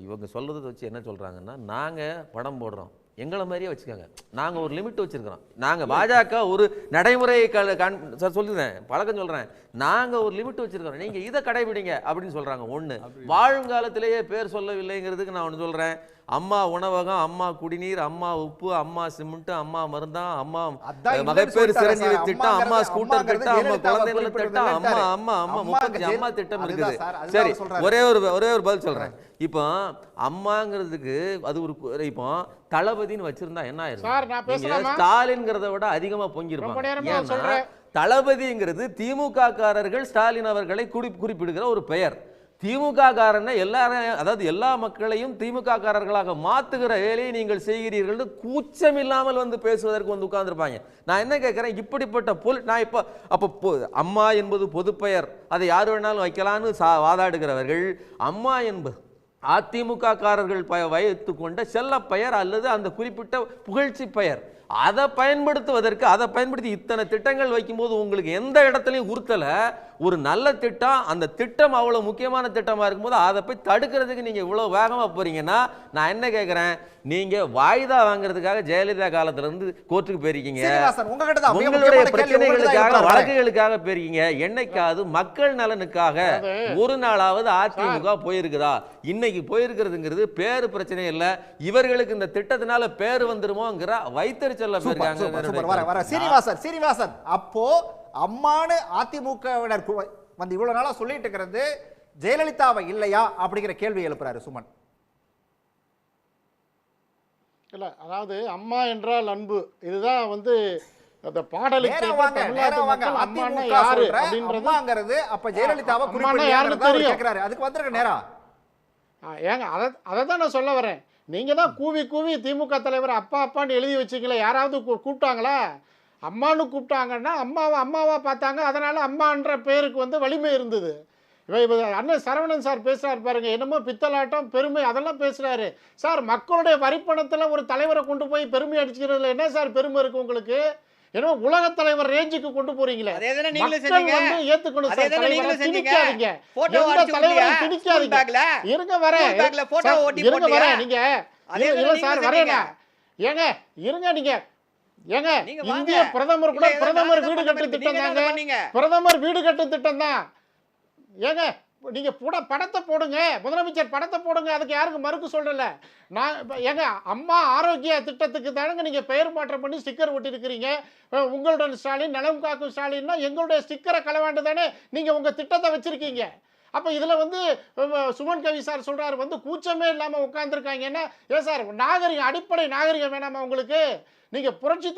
இவங்க சொல்கிறத வச்சு என்ன சொல்கிறாங்கன்னா, நாங்கள் படம் போடுறோம் எங்களை மாதிரியே வச்சுக்கோங்க, நாங்கள் ஒரு லிமிட் வச்சுருக்கிறோம், நாங்கள் பாஜக ஒரு நடைமுறை சொல்லுறேன் பழக்கம் சொல்கிறேன், நாங்கள் ஒரு லிமிட் வச்சுருக்கிறோம், நீங்கள் இதை கடைபிடிங்க அப்படின்னு சொல்கிறாங்க. ஒன்று வாழுங்காலத்திலேயே பேர் சொல்லவில்லைங்கிறதுக்கு நான் ஒன்று சொல்கிறேன். அம்மா உணவகம், அம்மா குடிநீர், அம்மா உப்பு, அம்மா சிமெண்ட், அம்மா மருந்தா, அம்மா மகப்பேறு சிரஞ்சீவி திட்டம், அம்மா ஸ்கூட்டர் திட்டம், அம்மா குழந்தைகள் திட்டம், அம்மா அம்மா அம்மா 35 அம்மா திட்டம் இருக்குது. சரி, ஒரே ஒரு பதில் சொல்றேன். இப்போ அம்மாங்கிறதுக்கு அது ஒரு இப்போ தளபதினு வச்சிருந்தா என்ன ஆயிரும்? ஸ்டாலின்ங்கிறத விட அதிகமா பொங்கிருப்பாங்க. தளபதிங்கிறது திமுக காரர்கள் ஸ்டாலின் அவர்களை குறிப்பிடுகிற ஒரு பெயர். திமுக காரனை எல்லாரும், அதாவது எல்லா மக்களையும் திமுக காரர்களாக மாத்துகிற வேலையை நீங்கள் செய்கிறீர்கள் கூச்சம் இல்லாமல் வந்து பேசுவதற்கு வந்து உட்கார்ந்துருப்பாங்க. நான் என்ன கேட்கிறேன், இப்படிப்பட்ட நான் இப்போ அப்போ அம்மா என்பது பொதுப்பெயர், அதை யார் வேணாலும் வைக்கலான்னு வாதாடுகிறவர்கள், அம்மா என்பது அதிமுக காரர்கள் வைத்துக் கொண்ட செல்ல பெயர் அல்லது அந்த குறிப்பிட்ட புகழ்ச்சி பெயர், அதை பயன்படுத்தி இத்தனை திட்டங்கள் வைக்கும்போது உங்களுக்கு எந்த இடத்துலையும் உறுத்தல. ஒரு நல்ல திட்டம், அந்த திட்டம் அவ்வளவு முக்கியமான திட்டமா இருக்கும்போது அதை போய் தடுக்கிறதுக்கு நீங்க இவ்வளவு வேகமா போறீங்கன்னா, நான் என்ன கேட்கிறேன், நீங்க வாய்தா வாங்குறதுக்காக ஜெயலலிதா காலத்துல இருந்து கோர்ட்டுக்கு போயிருக்கீங்க, உங்களுடைய பிரச்சனைகளுக்காக வழக்குகளுக்காக போயிருக்கீங்க. என்னைக்காவது மக்கள் நலனுக்காக ஒரு நாளாவது அதிமுக போயிருக்குதா? இன்னைக்கு போயிருக்கிறதுங்கிறது பேரு பிரச்சனை இல்ல, இவர்களுக்கு இந்த திட்டத்தினால பேரு வந்துருமோங்கிற வைத்தறிச்சல்ல போயிருக்காங்க. சீனிவாசன், அப்போ அம்மானு அதிமுகவினர் வந்து இவ்வளவு நாளா சொல்லிட்டு இருக்கிறது ஜெயலலிதாவை இல்லையா அப்படிங்கிற கேள்வி எழுப்புறாரு சுமன். இல்ல, அதாவது அம்மா என்றால் அன்பு, இதுதான் வந்து அந்த பாடலுக்கு அம்மாங்கிறது அப்ப ஜெயலலிதாவை குறிப்பிடுறாரு. அதுக்கு வந்திருக்க நேரம் ஏங்க, அதை தான் நான் சொல்ல வரேன். நீங்க தான் கூவி திமுக தலைவர் அப்பா அப்பான்னு எழுதி வச்சிங்களே, யாராவது கூப்பிட்டாங்களா? அம்மானு கூப்பிட்டாங்கன்னா அம்மாவா பார்த்தாங்க, அதனால அம்மான்ற பேருக்கு வந்து வலிமை இருந்தது. அண்ணன் சரவணன் சார் பேசுறாரு பாருங்க, என்னமோ பித்தலாட்டம் பெருமை அதெல்லாம் பேசுறாரு. சார், மக்களுடைய வரிப்பணத்தில் ஒரு தலைவரை கொண்டு போய் பெருமை அடிச்சுக்கிறதுல என்ன சார் பெருமை இருக்கு உங்களுக்கு? ஏன்னா உலக தலைவர் ரேஞ்சுக்கு கொண்டு போறீங்களே. அதே தானே நீங்களும் மக்கள் செஞ்சீங்க. வந்து ஏத்துக்கணும் அதே சார். தானே தலைவரை நீங்களும் செஞ்சீங்க. திணிக்காதீங்க. போட்டோ எந்த அடிச்சு தலைவரை விட்டியா? திணிக்காதீங்க. பேக்ல இருங்க வரேன். பேக்ல போட்டோ சார், ஓட்டி இருங்க போட்டியா? வரேன். நீங்க அதே தானே இல்ல நீங்களும் சார் செஞ்சீங்க. வரேன். ஏங்க இருங்க நீங்க ஏங்க நீங்க வாங்க. இந்திய பிரதமர் கூட இல்ல, பிரதமர் நாங்க வீடு தான் கட்டும் திட்டம் நீங்க தாங்க. தான் பண்ணீங்க. பிரதமர் வீடு கட்டும் திட்டம் தான். ஏங்க நீங்க படத்தை போடுங்க, முதலமைச்சர் படத்தை போடுங்க, அதுக்கு யாருக்கு மறுக்கு சொல்லல. நான் ஏங்க அம்மா ஆரோக்கிய திட்டத்துக்கு தானங்க நீங்க பெயர் மாற்றம் பண்ணி ஸ்டிக்கர் ஒட்டி இருக்கிறீங்க. உங்களுடன் ஸ்டாலின், நலம் காக்கும் ஸ்டாலின்னா எங்களுடைய ஸ்டிக்கரை களவாண்டு தானே நீங்க உங்க திட்டத்தை வச்சிருக்கீங்க. அப்ப இதுல வந்து சுமன் கவி சார் சொல்றாரு வந்து கூச்சமே இல்லாம உட்கார்ந்துருக்காங்கன்னா, ஏன் சார் நாகரிகம், அடிப்படை நாகரிகம் வேணாமா உங்களுக்கு? நீங்க புரட்சி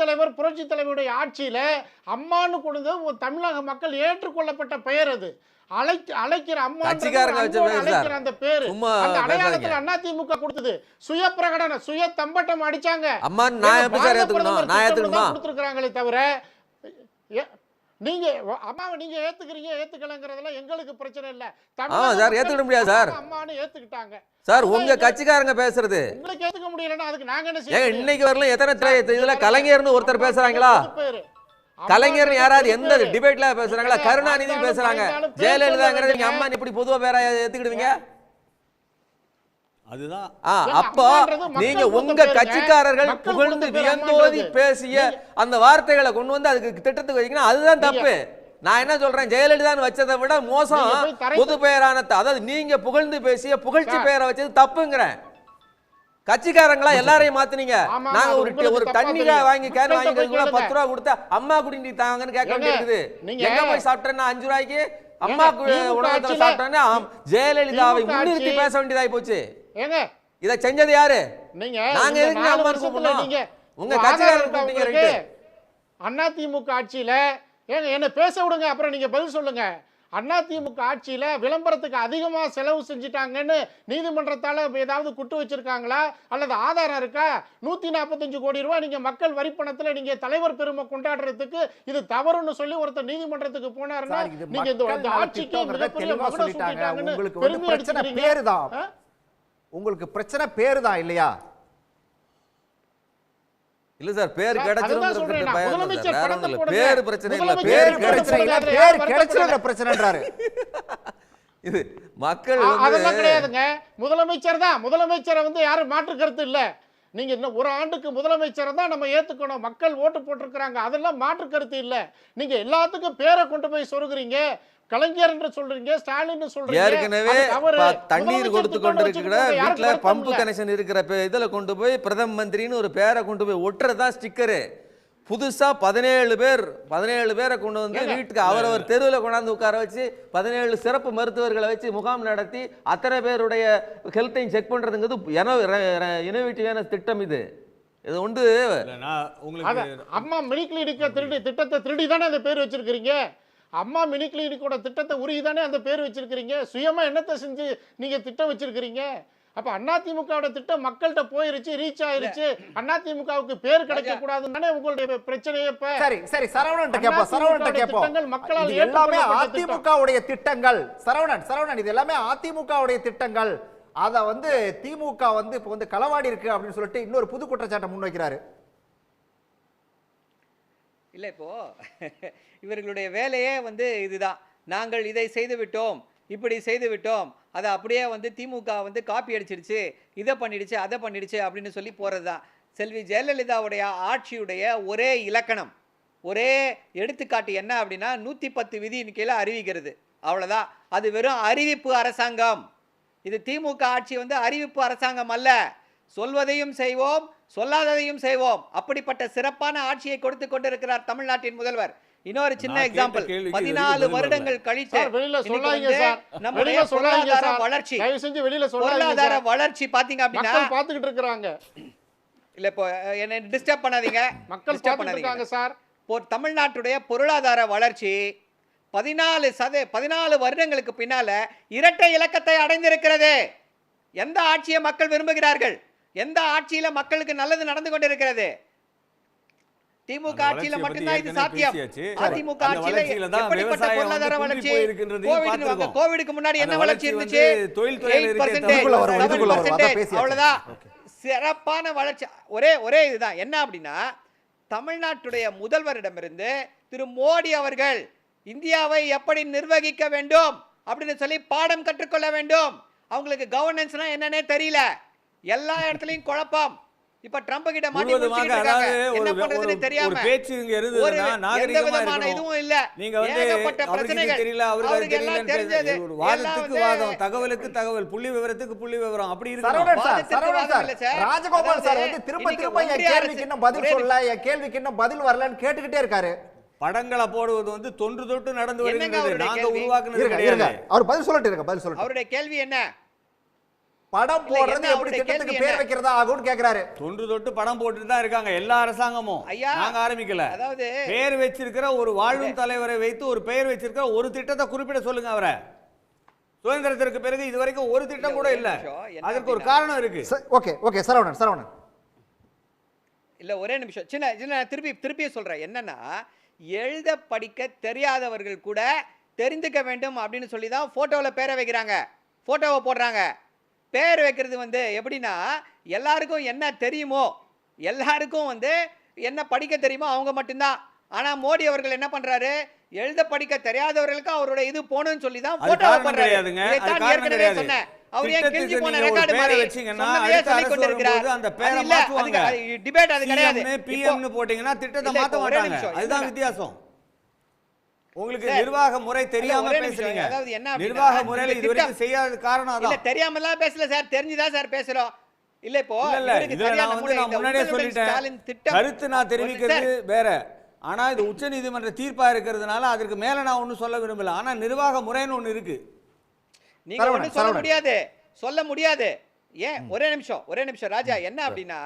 தலைவருடைய ஆட்சியில அம்மான்னு கொடுத்து தமிழக மக்கள் ஏற்றுக்கொள்ளப்பட்ட பெயர் அது. அழைக்கிற அம்மா கட்சிக்காரங்க வச்ச பேர் சார். அழைக்கிற அந்த பேரு சும்மா அந்த அடையாளத்துல பேசாதீங்க. அதிமுக கொடுத்தது. சுய பிரகடனம், சுய தம்பட்டம் அடிச்சாங்க. அம்மா நான் எப்படி சார் ஏத்துக்கணும்? நான் ஏத்துக்கணுமா? கொடுத்துருக்காங்களே தவிர நீங்க அம்மாவை நீங்க ஏத்துக்கிறீங்க ஏத்துக்கலங்கிறதெல்லாம் எங்களுக்கு பிரச்சனை இல்ல. ஆமா சார், ஏத்துக்க முடியாது சார். அம்மான்னு ஏத்துக்கிட்டாங்க சார் உங்க கட்சிக்காரங்க பேசுறது உங்களுக்கு ஏத்துக்க முடியலன்னா அதுக்கு நாங்க என்ன ஏங்க செய்யணும்? இன்னைக்கு வரல எத்தனை இதுல கலைஞர்னு ஒருத்தர் பேசுறாங்களா? கலைஞர் யாராவது எந்த டிபேட்ல பேசுறாங்களா? கருணாநிதி பேசுறாங்க. ஜெயலலிதாங்கிறது நீங்க அம்மா இப்படி பொதுவா பேர ஏத்துக்கிடுவீங்க? அதுதான் அப்போ நீங்க உங்க கட்சிக்காரர்கள் புகழ்ந்து வியந்தோதி பேசிய அந்த வார்த்தைகளை கொண்டு வந்து அதுக்கு திட்டத்துக்கு வைக்கணும், அதுதான் தப்பு. நான் என்ன சொல்றேன், ஜெயலலிதான்னு வச்சதை விட மோசம் பொது பெயரான, அதாவது நீங்க புகழ்ந்து பேசிய புகழ்ச்சி பெயரை வச்சது தப்புங்கிறேன். கட்சிக்காரங்களா எல்லாரையும் மாத்துனீங்க. நாங்க ஒரு தண்ணீரை வாங்கி கேன் வாங்கி 10 ரூபா கொடுத்தா அம்மா குடிநீ தாங்கன்னு கேட்க வேண்டியிருக்குது. எங்க போய் சாப்பிட்டேன்னா 5 ரூபாய்க்கு அம்மா உணவகத்துல சாப்பிட்டேன்னா ஜெயலலிதாவை முன்னிறுத்தி பேச வேண்டியதாகி போச்சு. இதை செஞ்சது யாரு? நாங்க எதுக்கு அம்மா கூப்பிடணும்? உங்க கட்சிக்காரர்கள் கூப்பிட்டீங்க. அதிமுக ஆட்சியில ஏங்க என்ன பேச விடுங்க, அப்புறம் நீங்க பதில் சொல்லுங்க. அதிமுக ஆட்சியில விளம்பரத்துக்கு அதிகமா செலவு செஞ்சிட்டாங்கன்னு நீதிமன்றத்தால ஏதாவது குட்டு வச்சிருக்காங்களா அல்லது ஆதாரம் இருக்கா? 145 கோடி ரூபாய் நீங்க மக்கள் வரி பணத்துல நீங்க தலைவர் பெருமை கொண்டாடுறதுக்கு இது தவறுன்னு சொல்லி ஒருத்தர் நீதிமன்றத்துக்கு போனாருன்னா நீங்க இந்த ஆட்சிக்கு மிகப்பெரிய மகுடம் சூட்டிட்டாங்கன்னு பெருமை அடிச்சுக்கிறீங்க. உங்களுக்கு பிரச்சனை பேருதான் இல்லையா? இல்ல சார், பேர் கிடைச்சிரும் பேர் பிரச்சனை இல்ல, பேர் கிடைச்சிரும் பிரச்சனைன்றாரு. இது மக்கள் அதெல்லாம் கிடையாதுங்க. முதலமைச்சர் தான், முதலமைச்சரை வந்து யாரும் மாற்று கருத்து இல்ல. நீங்க இன்னும் ஒரு ஆண்டுக்கு முதலமைச்சரை தான் நம்ம ஏத்துக்கணும். மக்கள் ஓட்டு போட்டிருக்கிறாங்க, அதெல்லாம் மாற்று கருத்து இல்ல. நீங்க எல்லாத்துக்கும் பேரை கொண்டு போய் சொருகுறீங்க. கலைஞர் என்று சொல்றீங்க, ஸ்டாலின் சொல்றீங்க. ஏற்கனவே தண்ணீர் கொடுத்து கொண்டிருக்கிற வீட்டுல பம்பு கனெக்ஷன் இருக்கிற இதுல கொண்டு போய் பிரதம மந்திரின்னு ஒரு பேரை கொண்டு போய் ஒட்டுறதா ஸ்டிக்கரு. புதுசா 17 பேரை கொண்டு வந்து வீட்டுக்கு அவரவர் தெருவில் கொண்டாந்து உட்கார வச்சு 17 சிறப்பு மருத்துவர்களை வச்சு முகாம் நடத்தி அத்தனை பேருடைய ஹெல்த்தையும் செக் பண்றதுங்கிறது இனோவேட்டிவான திட்டம். இது ஒன்று அம்மா மினி கிளினிக்க திட்டத்தை திருடி தானே அந்த பேர் வச்சிருக்கீங்க. அம்மா மினி கிளினிக்கோட திட்டத்தை உருகி தானே அந்த பேர் வச்சிருக்கீங்க. சுயமா என்னத்தை செஞ்சு நீங்க திட்டம் வச்சிருக்கீங்க? அப்ப அதிமுகவோட திட்டம் மக்கள்கிட்ட போயிருச்சு, ரீச் ஆயிருச்சு. அதிமுகவுக்கு பேர் கிடைக்க கூடாதுன்னு உங்களுடைய பிரச்சனையே. சரி சரி, சரவணன் கேட்போம். மக்களால் எல்லாமே அதிமுகவுடைய திட்டங்கள். சரவணன் இது எல்லாமே அதிமுகவுடைய திட்டங்கள். அத வந்து திமுக வந்து இப்ப வந்து களவாடி இருக்கு அப்படின்னு சொல்லிட்டு இன்னொரு புது குற்றச்சாட்டை முன்வைக்கிறாரு. இல்லை, இப்போ இவர்களுடைய வேலையே வந்து இதுதான். நாங்கள் இதை செய்து விட்டோம், இப்படி செய்து விட்டோம், அதை அப்படியே வந்து திமுக வந்து காப்பி அடிச்சிடுச்சு, இதை பண்ணிடுச்சு, அதை பண்ணிடுச்சு அப்படின்னு சொல்லி போகிறது தான். செல்வி ஜெயலலிதாவுடைய ஆட்சியுடைய ஒரே இலக்கணம், ஒரே எடுத்துக்காட்டு என்ன அப்படின்னா 110 விதியின் கீழே அறிவிக்கிறது, அவ்வளோதான். அது வெறும் அறிவிப்பு அரசாங்கம். இது திமுக ஆட்சி வந்து அறிவிப்பு அரசாங்கம் அல்ல. சொல்வதையும் செய்வோம், சொல்லாததையும் செய்வோம். அப்படிப்பட்ட சிறப்பான ஆட்சியை கொடுத்து கொண்டிருக்கிறார் தமிழ்நாட்டின் முதல்வர். இன்னொரு சின்ன எக்ஸாம்பிள், 14 வருடங்கள் கழித்து நம்முடைய பொருளாதார வளர்ச்சி பாத்தீங்க அப்படின்னா பாத்துக்கிட்டு இருக்காங்க. இல்ல இப்போ என்ன டிஸ்டர்ப் பண்ணாதீங்க, மக்கள் பாத்துக்கிட்டு சார். தமிழ்நாட்டுடைய பொருளாதார வளர்ச்சி 14 வருடங்களுக்கு பின்னால இரட்டை இலக்கத்தை அடைந்திருக்கிறது. எந்த ஆட்சியை மக்கள் விரும்புகிறார்கள்? எந்த ஆட்சியில மக்களுக்கு நல்லது நடந்து கொண்டிருக்கிறது? திமுக ஆட்சியில மட்டும்தான் இது சாத்தியம். அதிமுக ஆட்சியில எப்படிப்பட்ட பொருளாதார வளர்ச்சி? கோவிடுக்கு முன்னாடி என்ன வளர்ச்சி இருந்துச்சு? 8%, அவ்வளவுதான். சிறப்பான வளர்ச்சி. ஒரே இதுதான் என்ன அப்படின்னா தமிழ்நாட்டுடைய முதல்வரிடமிருந்து திரு மோடி அவர்கள் இந்தியாவை எப்படி நிர்வகிக்க வேண்டும் அப்படின்னு சொல்லி பாடம் கற்றுக்கொள்ள வேண்டும். அவங்களுக்கு கவர்னன்ஸ்னா என்னன்னே தெரியல, எல்லா இடத்துலயும் குழப்பம். இப்ப ட்ரம்ப் கிட்ட மாட்டி முடிச்சிட்டு இருக்காங்க, என்ன பண்றதுன்னு தெரியாம. ஒரு பேச்சு இங்க இருந்ததுன்னா நாகரிகமா இருக்கணும். இதுவும் இல்ல, நீங்க வந்து ஏகப்பட்ட பிரச்சனைகள் தெரியல, அவருக்கு எல்லாம் தெரிஞ்சது. ஒரு வாதத்துக்கு வாதம், தகவலுக்கு தகவல், புள்ளி விவரத்துக்கு புள்ளி விவரம், அப்படி இருக்கு. ராஜகோபால் சார் வந்து திரும்ப என் கேள்விக்கு இன்னும் பதில் சொல்லல, என் கேள்விக்கு இன்னும் பதில் வரலன்னு கேட்டுக்கிட்டே இருக்காரு. படங்களை போடுவது வந்து தொன்று தொட்டு நடந்து வருகிறது, நாங்க உருவாக்குனது கிடையாது. அவர் பதில் சொல்லிட்டு இருக்க, பதில் சொல்லிட்டு. அவருடைய கேள்வி என்ன? படம் போடுறது எப்படி திட்டத்துக்கு பேர் வைக்கிறதா ஆகும்னு கேக்குறாரு. தொன்று தொட்டு படம் போட்டுட்டு தான் இருக்காங்க எல்லா அரசாங்கமும். நாங்க ஆரம்பிக்கல. அதாவது பெயர் வச்சிருக்கிற ஒரு வாழும் தலைவரை வைத்து ஒரு பெயர் வச்சிருக்கிற ஒரு திட்டத்தை குறிப்பிட சொல்லுங்க அவரை. சுதந்திரத்திற்கு பிறகு இதுவரைக்கும் ஒரு திட்டம் கூட இல்ல. அதற்கு ஒரு காரணம் இருக்கு. ஓகே ஓகே சரவணன் இல்ல ஒரே நிமிஷம், சின்ன திருப்பி சொல்றேன். என்னன்னா, எழுத படிக்க தெரியாதவர்கள் கூட தெரிந்துக்க வேண்டும் அப்படின்னு சொல்லி தான் போட்டோவில் பேரை வைக்கிறாங்க, போட்டோவை போடுறாங்க. பேர் வைக்கிறது வந்து எப்படின்னா, எல்லாருக்கும் என்ன தெரியுமோ, எல்லாருக்கும் வந்து என்ன படிக்க தெரியுமோ அவங்க மட்டும்தான். ஆனா மோடி அவர்கள் என்ன பண்றாரு, எழுத படிக்க தெரியாதவர்களுக்கு அவரோட இது போகணும்னு சொல்லி தான் போட்டோவை போடுறாரு. இதைத்தான் ஏற்கனவே சொன்னேன். அவர் ஏன் கிழிஞ்சு போன ரெக்கார்டு மாதிரி சொன்னதையே சொல்லிக் கொண்டிருக்கிறார். அந்த பேரை மாத்துவாங்க. டிபேட் அது கிடையாது. பிஎம்னு போட்டீங்கன்னா திட்டத்தை மாத்த மாட்டாங்க. அதுதான் வித்தியாசம். உங்களுக்கு நிர்வாக முறை தெரியாம பேசுறீங்க. அதாவது என்ன, நிர்வாக முறையில இதுவரைக்கும் செய்யாத காரணம் அதான். இல்ல தெரியாமலாம் பேசல சார், தெரிஞ்சுதான் சார் பேசுறோம். இல்ல இப்போ நான் முன்னாடியே சொல்லிட்டேன், கருத்து நான் தெரிவிக்கிறது வேற. ஆனா இது உச்ச நீதிமன்ற தீர்ப்பா இருக்கிறதுனால அதற்கு மேல நான் ஒன்னும் சொல்ல விரும்பல. ஆனா நிர்வாக முறைன்னு ஒண்ணு இருக்கு, நீங்க ஒன்னும் சொல்ல முடியாது. ஏன் ஒரே நிமிஷம் ராஜா, என்ன அப்படின்னா,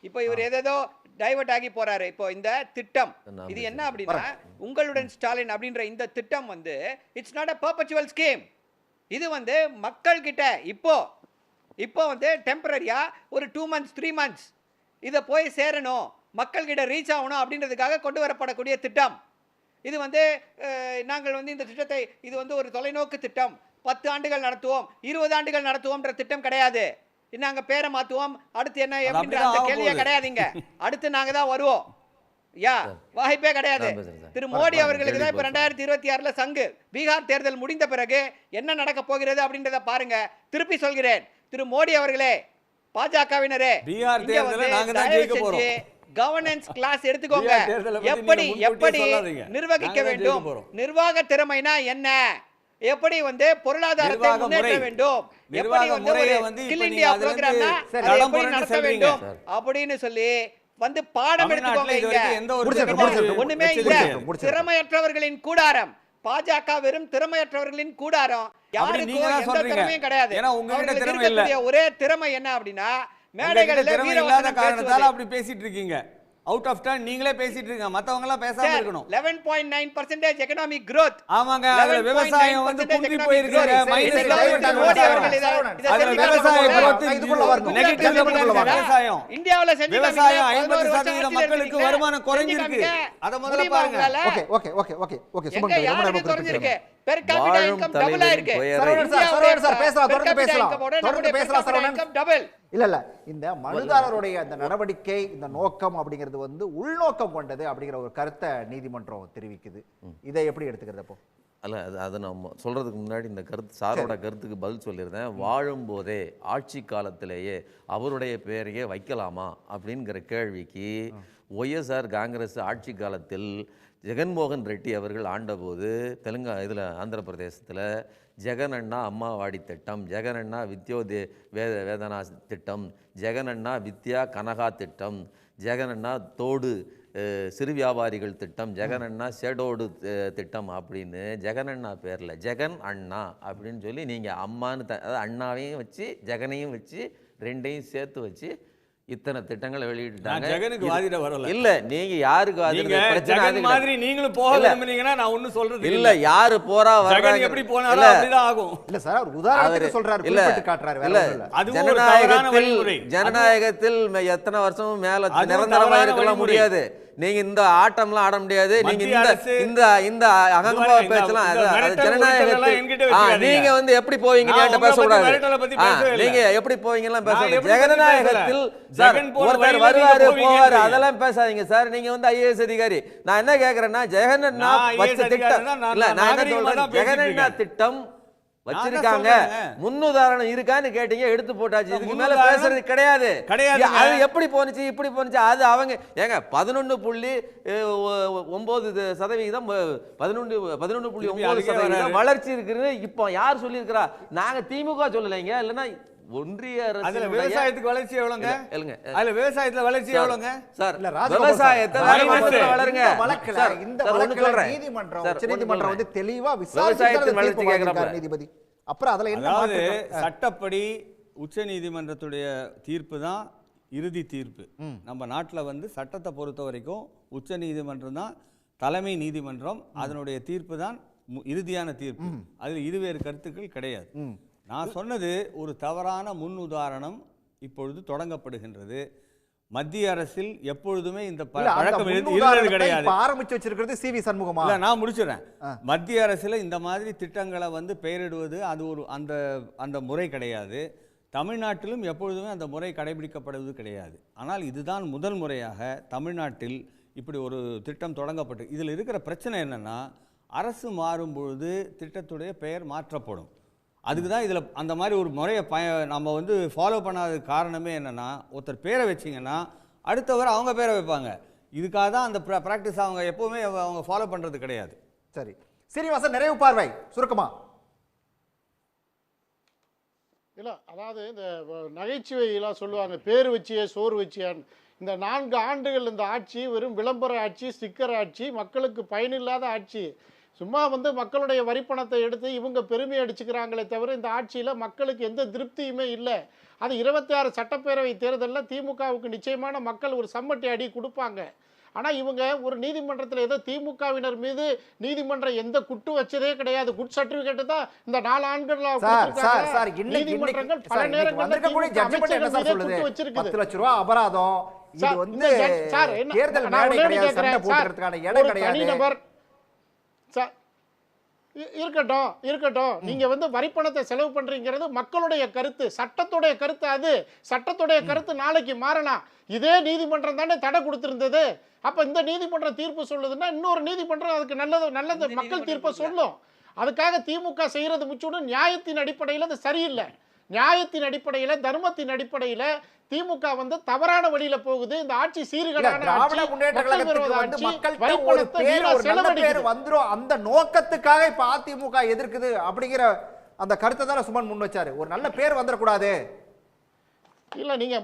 இப்போ இவர் ஏதேதோ டைவர்ட் ஆகி போறாரு. இப்போ இந்த திட்டம் இது என்ன அப்படின்னா, உங்களுடன் ஸ்டாலின் அப்படின்ற இந்த திட்டம் வந்து it's not a perpetual scheme. இது வந்து மக்கள் கிட்ட இப்போ வந்து டெம்பரரியா ஒரு 2 months 3 months இதை போய் சேரணும், மக்கள் கிட்ட ரீச் ஆகணும் அப்படின்றதுக்காக கொண்டு வரப்படக்கூடிய திட்டம். இது வந்து நாங்கள் வந்து இந்த திட்டத்தை, இது வந்து ஒரு தொலைநோக்கு திட்டம், 10 ஆண்டுகள் நடத்துவோம் 20 ஆண்டுகள் நடத்துவோம்ன்ற திட்டம் கிடையாது. நாங்க பேரை மாத்துவோம், அடுத்து என்ன எப்படின்ற அந்த கேள்வியே கிடையாதுங்க. அடுத்து நாங்க தான் வருவோம், வாய்ப்பே கிடையாது. திரு மோடி அவர்களுக்கு தான் இப்ப 2026 சங்கு பீகார் தேர்தல் முடிந்த பிறகு என்ன நடக்க போகிறது அப்படின்றத பாருங்க. திருப்பி சொல்கிறேன், திரு மோடி அவர்களே, பாஜகவினரே, பீகார் தேர்தலை நாங்க தான் ஜெயிக்க போறோம். கவர்னன்ஸ் கிளாஸ் எடுத்துக்கோங்க. எப்படி நிர்வகிக்க வேண்டும், நிர்வாக திறமைனா என்ன, எப்படி வந்து பொருளாதாரத்தை முன்னேற்ற வேண்டும், எப்படி வந்து ஸ்கில் இந்தியா புரோகிராம்னா எப்படி நடத்த வேண்டும் அப்படின்னு சொல்லி வந்து பாடம் எடுத்துக்கோங்க. ஒண்ணுமே இல்ல, திறமையற்றவர்களின் கூடாரம். பாஜக வெறும் திறமையற்றவர்களின் கூடாரம். யாருக்கும் எந்த திறமையும் கிடையாது. ஒரே திறமை என்ன அப்படின்னா, மேடைகளில் வீரவசனம் காரணத்தால அப்படி பேசிட்டு இருக்கீங்க. அவுட் ஆஃப் டர்ன் நீங்களே பேசிட்டு இருக்கீங்க, மத்தவங்க எல்லாம் பேசாம இருக்கணும். 11.9% எகனாமிக் growth. ஆமாங்க, அதுல விவசாயம் வந்து குன்றி போயிருக்கு, மைனஸ் மோடி அவர்கள் அதுல விவசாய growth நெகட்டிவ்ல போறாங்க. விவசாயம் இந்தியாவுல செஞ்சு விவசாயம் 50% மக்களுக்கு வருமானம் குறைஞ்சிருக்கு. அத முதல்ல பாருங்க. ஓகே சுமன் ரொம்ப குறைஞ்சிருக்கு. பெர் கேபிட்டா இன்கம் டபுள் ஆயிருக்கு. சரவணன் சார் பேசலாம், தொடர்ந்து பேசலாம் சரவணன். டபுள் இல்ல இந்த மனுதாரருடைய அந்த நடவடிக்கை, இந்த நோக்கம் அப்படிங்கிறது வந்து உள்நோக்கம் கொண்டது அப்படிங்கிற ஒரு கருத்தை நீதிமன்றம் தெரிவிக்குது. இதை எப்படி எடுத்துக்கிறது அப்போ? அல்ல, அது நம்ம சொல்கிறதுக்கு முன்னாடி இந்த சாரோட கருத்துக்கு பதில் சொல்லியிருந்தேன். வாழும்போதே ஆட்சி காலத்திலேயே அவருடைய பெயரையே வைக்கலாமா அப்படிங்கிற கேள்விக்கு ஒய்எஸ்ஆர் காங்கிரஸ் ஆட்சி காலத்தில் ஜெகன்மோகன் ரெட்டி அவர்கள் ஆண்டபோது இதில் ஆந்திர பிரதேசத்தில் ஜெகனண்ணா அம்மாவாடி திட்டம், ஜெகனண்ணா வேதனா திட்டம், ஜெகனண்ணா வித்யா கனகா திட்டம், ஜெகனண்ணா தோடு சிறு வியாபாரிகள் திட்டம், ஜெகனண்ணா ஷெடோடு திட்டம் அப்படின்னு ஜெகனண்ணா பேரில் ஜெகன் அண்ணா அப்படின்னு சொல்லி நீங்கள் அம்மான்னு அதாவது அண்ணாவையும் வச்சு ஜெகனையும் வச்சு ரெண்டையும் சேர்த்து வச்சு இத்தனை திட்டங்களை வெளியிட்டாங்க. ஜெகனுக்கு வாதிட வரல. இல்ல, நீங்க யாருக்கு வாதிட பிரச்சனை மாதிரி நீங்களும் போக விரும்புனீங்கன்னா நான் ஒண்ணும் சொல்றது இல்ல. யாரு போறா வர்றாங்க எப்படி போனாலும் அப்படிதான் ஆகும். இல்ல சார், ஒரு உதாரணத்துக்கு சொல்றாரு, குறிப்பிட்டு காட்றாரு. இல்ல, ஜனநாயகத்தில் எத்தனை வருஷமும் மேல நிரந்தரமா இருக்கலாம் முடியாது. நீங்க இந்த ஆட்டம்லாம் ஆட முடியாது. நீங்க மத்திய இந்த அரசு- இந்த இந்த அகம்பாவ இந்த- பேச்சலாம் இந்த அது மிரட்டல் ஜனநாயகத்தில் மிரட்டல்லாம் என்கிட்ட வச்சுக்காதீங்க. நீங்க வந்து எப்படி போவீங்க நான் என்கிட்ட உங்களை பத்தி பேசக்கூடாது. மிரட்டலை பத்தி பேசவே இல்லை. நீங்க எப்படி போவீங்கலாம் நான் பேசக்கூடாது. எப்படி பத்தி ஜனநாயகத்தில் பேசல. சார் ஜெகன் போற ஒருத்தர் வழியில வருவாரு நீங்க போவீங்க. போவாரு அதெல்லாம் பேசாதீங்க சார். நீங்க வந்து ஐஏஎஸ் அதிகாரி. நான் என்ன கேக்குறேன்னா ஜெகனண்ணா நான் IAS வச்ச திட்டம் அதிகாரின்னா நான் இல்ல நான் என்ன நாகரிகமா சொல்றேன் தான் பேசிட்டு ஜெகனண்ணா இருக்கேன். திட்டம் நான் வச்சிருக்காங்க. தான் சொல்றேங்க. முன்னுதாரணம் இருக்கான்னு கேட்டீங்க, எடுத்து போட்டாச்சு. இதுக்கு மேல முன்னுதாரணம் பேசுறது கிடையாது. கிடையாதுங்க. அது எப்படி போனுச்சு இப்படி போனுச்சு அது அவங்க ஏங்க 11.9% 11.9% வளர்ச்சி இருக்குது. இப்போ யார் சொல்லியிருக்கிறா? நாங்க திமுக சொல்லலைங்க. இல்லைன்னா ஒன்றிய அதுல அரசு விவசாயத்துக்கு வளர்ச்சி எவ்வளவுங்க? இல்லைங்க அதுல விவசாயத்துல வளர்ச்சி எவ்வளவுங்க? சார் இல்ல, ராஜகோபால் விவசாயத்தை சார், வேற ராஜகோபால் மாதிரி சார், வளருங்க. இந்த வழக்குல சார், இந்த சார், ஒண்ணு வழக்குல சொல்றேன். நீதிமன்றம் சார், உச்சநீதிமன்றம் வந்து ஒண்ணு தெளிவா விவசாயத்தின் விசாரிச்சு வளர்ச்சி தீர்ப்பு கேக்குறாப்ல. வழங்கியிருக்கார் நீதிபதி. அப்புறம் அதுல என்ன அதாவது மாற்றம்? சட்டப்படி உச்சநீதிமன்றத்துடைய தீர்ப்பு தான் இறுதி தீர்ப்பு. நம்ம நாட்டுல வந்து சட்டத்தை பொறுத்த வரைக்கும் உச்சநீதிமன்றம் தான் தலைமை நீதிமன்றம். அதனுடைய தீர்ப்பு தான் இறுதியான தீர்ப்பு. அதில் இருவேறு கருத்துக்கள் கிடையாது. நான் சொன்னது ஒரு தவறான முன் உதாரணம் இப்பொழுது தொடங்கப்படுகின்றது. மத்திய அரசில் எப்பொழுதுமே இந்த இல்ல, அந்த பழக்கம் இருந்தது முன்னுதாரணத்தை கிடையாது. இப்ப ஆரம்பிச்சு வச்சிருக்கிறது சிவி சண்முகமா? இல்ல, நான் முடிச்சிடறேன். மத்திய அரசுல இந்த மாதிரி திட்டங்களை வந்து பெயரிடுவது அது ஒரு அந்த முறை கிடையாது. தமிழ்நாட்டிலும் எப்பொழுதுமே அந்த முறை கடைபிடிக்கப்படுவது கிடையாது. ஆனால் இதுதான் முதல் முறையாக தமிழ்நாட்டில் இப்படி ஒரு திட்டம் தொடங்கப்பட்டு இதில் இருக்கிற பிரச்சனை என்னன்னா, அரசு மாறும் பொழுது திட்டத்துடைய பெயர் மாற்றப்படும். அதுக்கு தான் இதில் அந்த மாதிரி ஒரு முறையை நம்ம வந்து ஃபாலோ பண்ணாத காரணமே என்னென்னா, ஒருத்தர் பேரை வச்சிங்கன்னா அடுத்தவர் அவங்க பேரை வைப்பாங்க. இதுக்காக தான் அந்த ப்ராக்டிஸ் அவங்க எப்போவுமே அவங்க ஃபாலோ பண்ணுறது கிடையாது. சரி, சீனிவாசன் நிறைவு பார்வை சுருக்கமா. இல்லை, அதாவது இந்த நகைச்சுவையெல்லாம் சொல்லுவாங்க, பேர் வச்சியே சோறு வச்சியான்னு. இந்த 4 ஆண்டுகள் இந்த ஆட்சி வெறும் விளம்பர ஆட்சி, ஸ்டிக்கர் ஆட்சி, மக்களுக்கு பயனில்லாத ஆட்சி. சும்மா வந்து மக்களுடைய வரிப்பணத்தை எடுத்து இவங்க பெருமை அடிச்சுக்கிறாங்களே தவிர இந்த ஆட்சியில் மக்களுக்கு எந்த திருப்தியுமே இல்லை. அது 26 சட்டப்பேரவை தேர்தலில் திமுகவுக்கு நிச்சயமான மக்கள் ஒரு சம்மட்டி அடி கொடுப்பாங்க. ஆனால் இவங்க ஒரு நீதிமன்றத்தில் ஏதோ திமுகவினர் மீது நீதிமன்றம் எந்த குட்டு வச்சதே கிடையாது. குட் சர்டிபிகேட் தான் இந்த 4 ஆண்டுகள் நீதிமன்றங்கள் பல நேரங்களில் குட்டு வச்சிருக்குது. 10 லட்சம் ரூபாய் அபராதம். இது வந்து தேர்தல் மேடை கிடையாது, சண்டை போடுறதுக்கான இடம் கிடையாது. இருக்கட்டும், நீங்க வந்து வரிப்பணத்தை செலவு பண்றீங்கிறது மக்களுடைய கருத்து, சட்டத்துடைய கருத்து. அது சட்டத்துடைய கருத்து நாளைக்கு மாறலாம். இதே நீதிமன்றம் தானே தடை கொடுத்திருந்தது. அப்ப இந்த நீதிமன்றம் தீர்ப்பு சொல்லுதுன்னா இன்னொரு நீதிமன்றம் அதுக்கு நல்லது மக்கள் தீர்ப்பை சொல்லும். அதுக்காக திமுக செய்யறது முச்சுடு நியாயத்தின் அடிப்படையில் அது சரியில்லை. நியாயத்தின் அடிப்படையில், தர்மத்தின் அடிப்படையில் திமுக வந்து தவறான வழியில போகுது. இந்த ஆட்சி சீர்கேடான திராவிட முன்னேற்ற கழகத்துக்கு வந்து மக்கள்கிட்ட ஒரு பேர், ஒரு நல்ல பேர் வந்துரும், அந்த நோக்கத்துக்காக இப்ப அதிமுக எதிர்க்குது அப்படிங்கிற அந்த கருத்தை தான் சுமன் முன் வச்சாரு. ஒரு நல்ல பேர் வந்துடக்கூடாது. இல்ல, நீங்க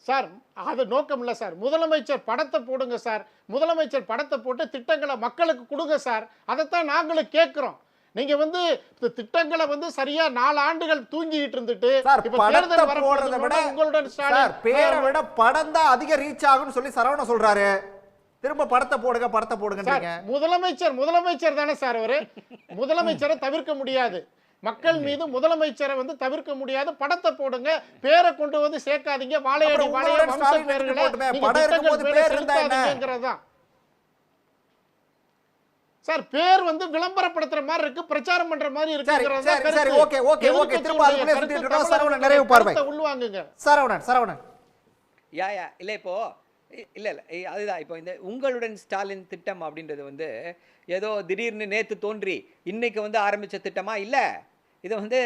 சார் அது நோக்கம் இல்லை சார். முதலமைச்சர் படத்தை போடுங்க சார். முதலமைச்சர் படத்தை போட்டு திட்டங்களை மக்களுக்கு கொடுங்க சார். அதைத்தான் நாங்களும் கேட்கிறோம். நீங்க வந்து திட்டங்களை வந்து சரியா 4 ஆண்டுகள் தூங்கிட்டு இருந்துட்டு உங்களுடன் பேரை விட படம் தான் அதிக ரீச் ஆகும்னு சொல்லி சரவண சொல்றாரு. திரும்ப படத்தை போடுங்க. முதலமைச்சர் தானே சார் அவரு. முதலமைச்சரை தவிர்க்க முடியாது. மக்கள் மீது முதலமைச்சரை வந்து தவிர்க்க முடியாது. படத்தை போடுங்க, பேரை கொண்டு வந்து சேர்க்காதீங்க. வாழையடி வாழைய வம்ச பேர்களை செலுத்தாதீங்கிறதுதான் சார். பேர் வந்து விளம்பரப்படுத்துற மாதிரி இருக்கு, பிரச்சாரம் பண்ற மாதிரி இருக்கு. உள்வாங்குங்க சரவணன். இல்லை இப்போ இல்லை அதுதான் இப்போ இந்த உங்களுடன் ஸ்டாலின் திட்டம் அப்படின்றது வந்து ஏதோ திடீர்னு நேற்று தோன்றி இன்னைக்கு வந்து ஆரம்பித்த திட்டமா இல்லை. இது வந்து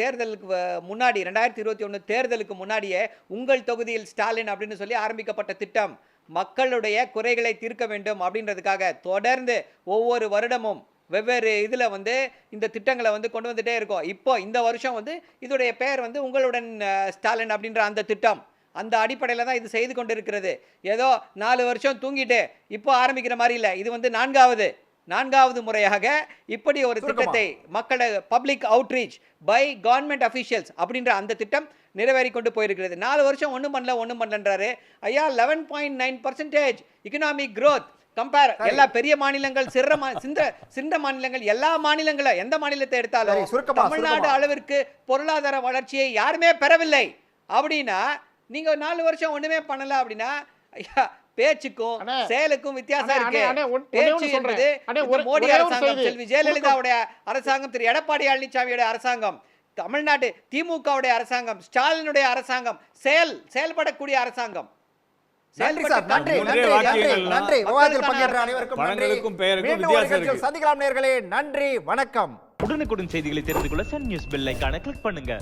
தேர்தலுக்கு முன்னாடி 2021 தேர்தலுக்கு முன்னாடியே உங்கள் தொகுதியில் ஸ்டாலின் அப்படின்னு சொல்லி ஆரம்பிக்கப்பட்ட திட்டம். மக்களுடைய குறைகளை தீர்க்க வேண்டும் அப்படின்றதுக்காக தொடர்ந்து ஒவ்வொரு வருடமும் வெவ்வேறு இதில் வந்து இந்த திட்டங்களை வந்து கொண்டு வந்துட்டே இருக்கோம். இப்போ இந்த வருஷம் வந்து இதோடைய பெயர் வந்து உங்களுடன் ஸ்டாலின் அப்படின்ற அந்த திட்டம். அந்த அடிப்படையில் தான் இது செய்து கொண்டு இருக்கிறது. ஏதோ 4 வருஷம் தூங்கிட்டு இப்போ ஆரம்பிக்கிற மாதிரி இல்லை. இது வந்து நான்காவது முறையாக இப்படி ஒரு திட்டத்தை மக்களை public outreach by government officials அப்படின்ற அந்த திட்டம் நிறைவேறி கொண்டு போயிருக்கிறது. 4 வருஷம் ஒன்றும் பண்ணலன்றாரு ஐயா. 11.9% எக்கனாமிக் க்ரோத் கம்பேர் எல்லா பெரிய மாநிலங்கள், சின்ன மாநிலங்கள், எல்லா மாநிலங்களும் எந்த மாநிலத்தை எடுத்தாலும் தமிழ்நாடு அளவிற்கு பொருளாதார வளர்ச்சியை யாருமே பெறவில்லை. அப்படின்னா நீங்க 4 வருஷம் ஒண்ணுமே பண்ணல அப்படின்னா ஐயா பேச்சுக்கும் அண்ணே, செயலுக்கும் வித்தியாசம் அண்ணே, இருக்கு. அண்ணே, ஒண்ணே பேச்சு ஒண்ணு சொல்றேன். என்பது அண்ணே, இந்த மோடி ஒரே ஒரு அரசாங்கம், செய்தி. செல்வி ஜெயலலிதாவுடைய அரசாங்கம், திரு எடப்பாடி பழனிசாமியுடைய அரசாங்கம், தமிழ்நாட்டு திமுகவுடைய அரசாங்கம், ஸ்டாலினுடைய அரசாங்கம், செயல்படக்கூடிய அரசாங்கம். நன்றி சார், நன்றி மூன்றே நன்றி நன்றி வாக்கியங்கள்லாம் நன்றி. விவாதத்தில் பங்கேற்ற அனைவருக்கும் நன்றி. படங்களுக்கும் பெயருக்கும் மீண்டும் ஒரு வித்தியாசம் நிகழ்ச்சியில் இருக்கு. சந்திக்கலாம் நேயர்களே. நன்றி, வணக்கம். உடனுக்குடன் செய்திகளை தெரிந்து கொள்ள சன் நியூஸ் பெல் ஐகானை கிளிக் பண்ணுங்க.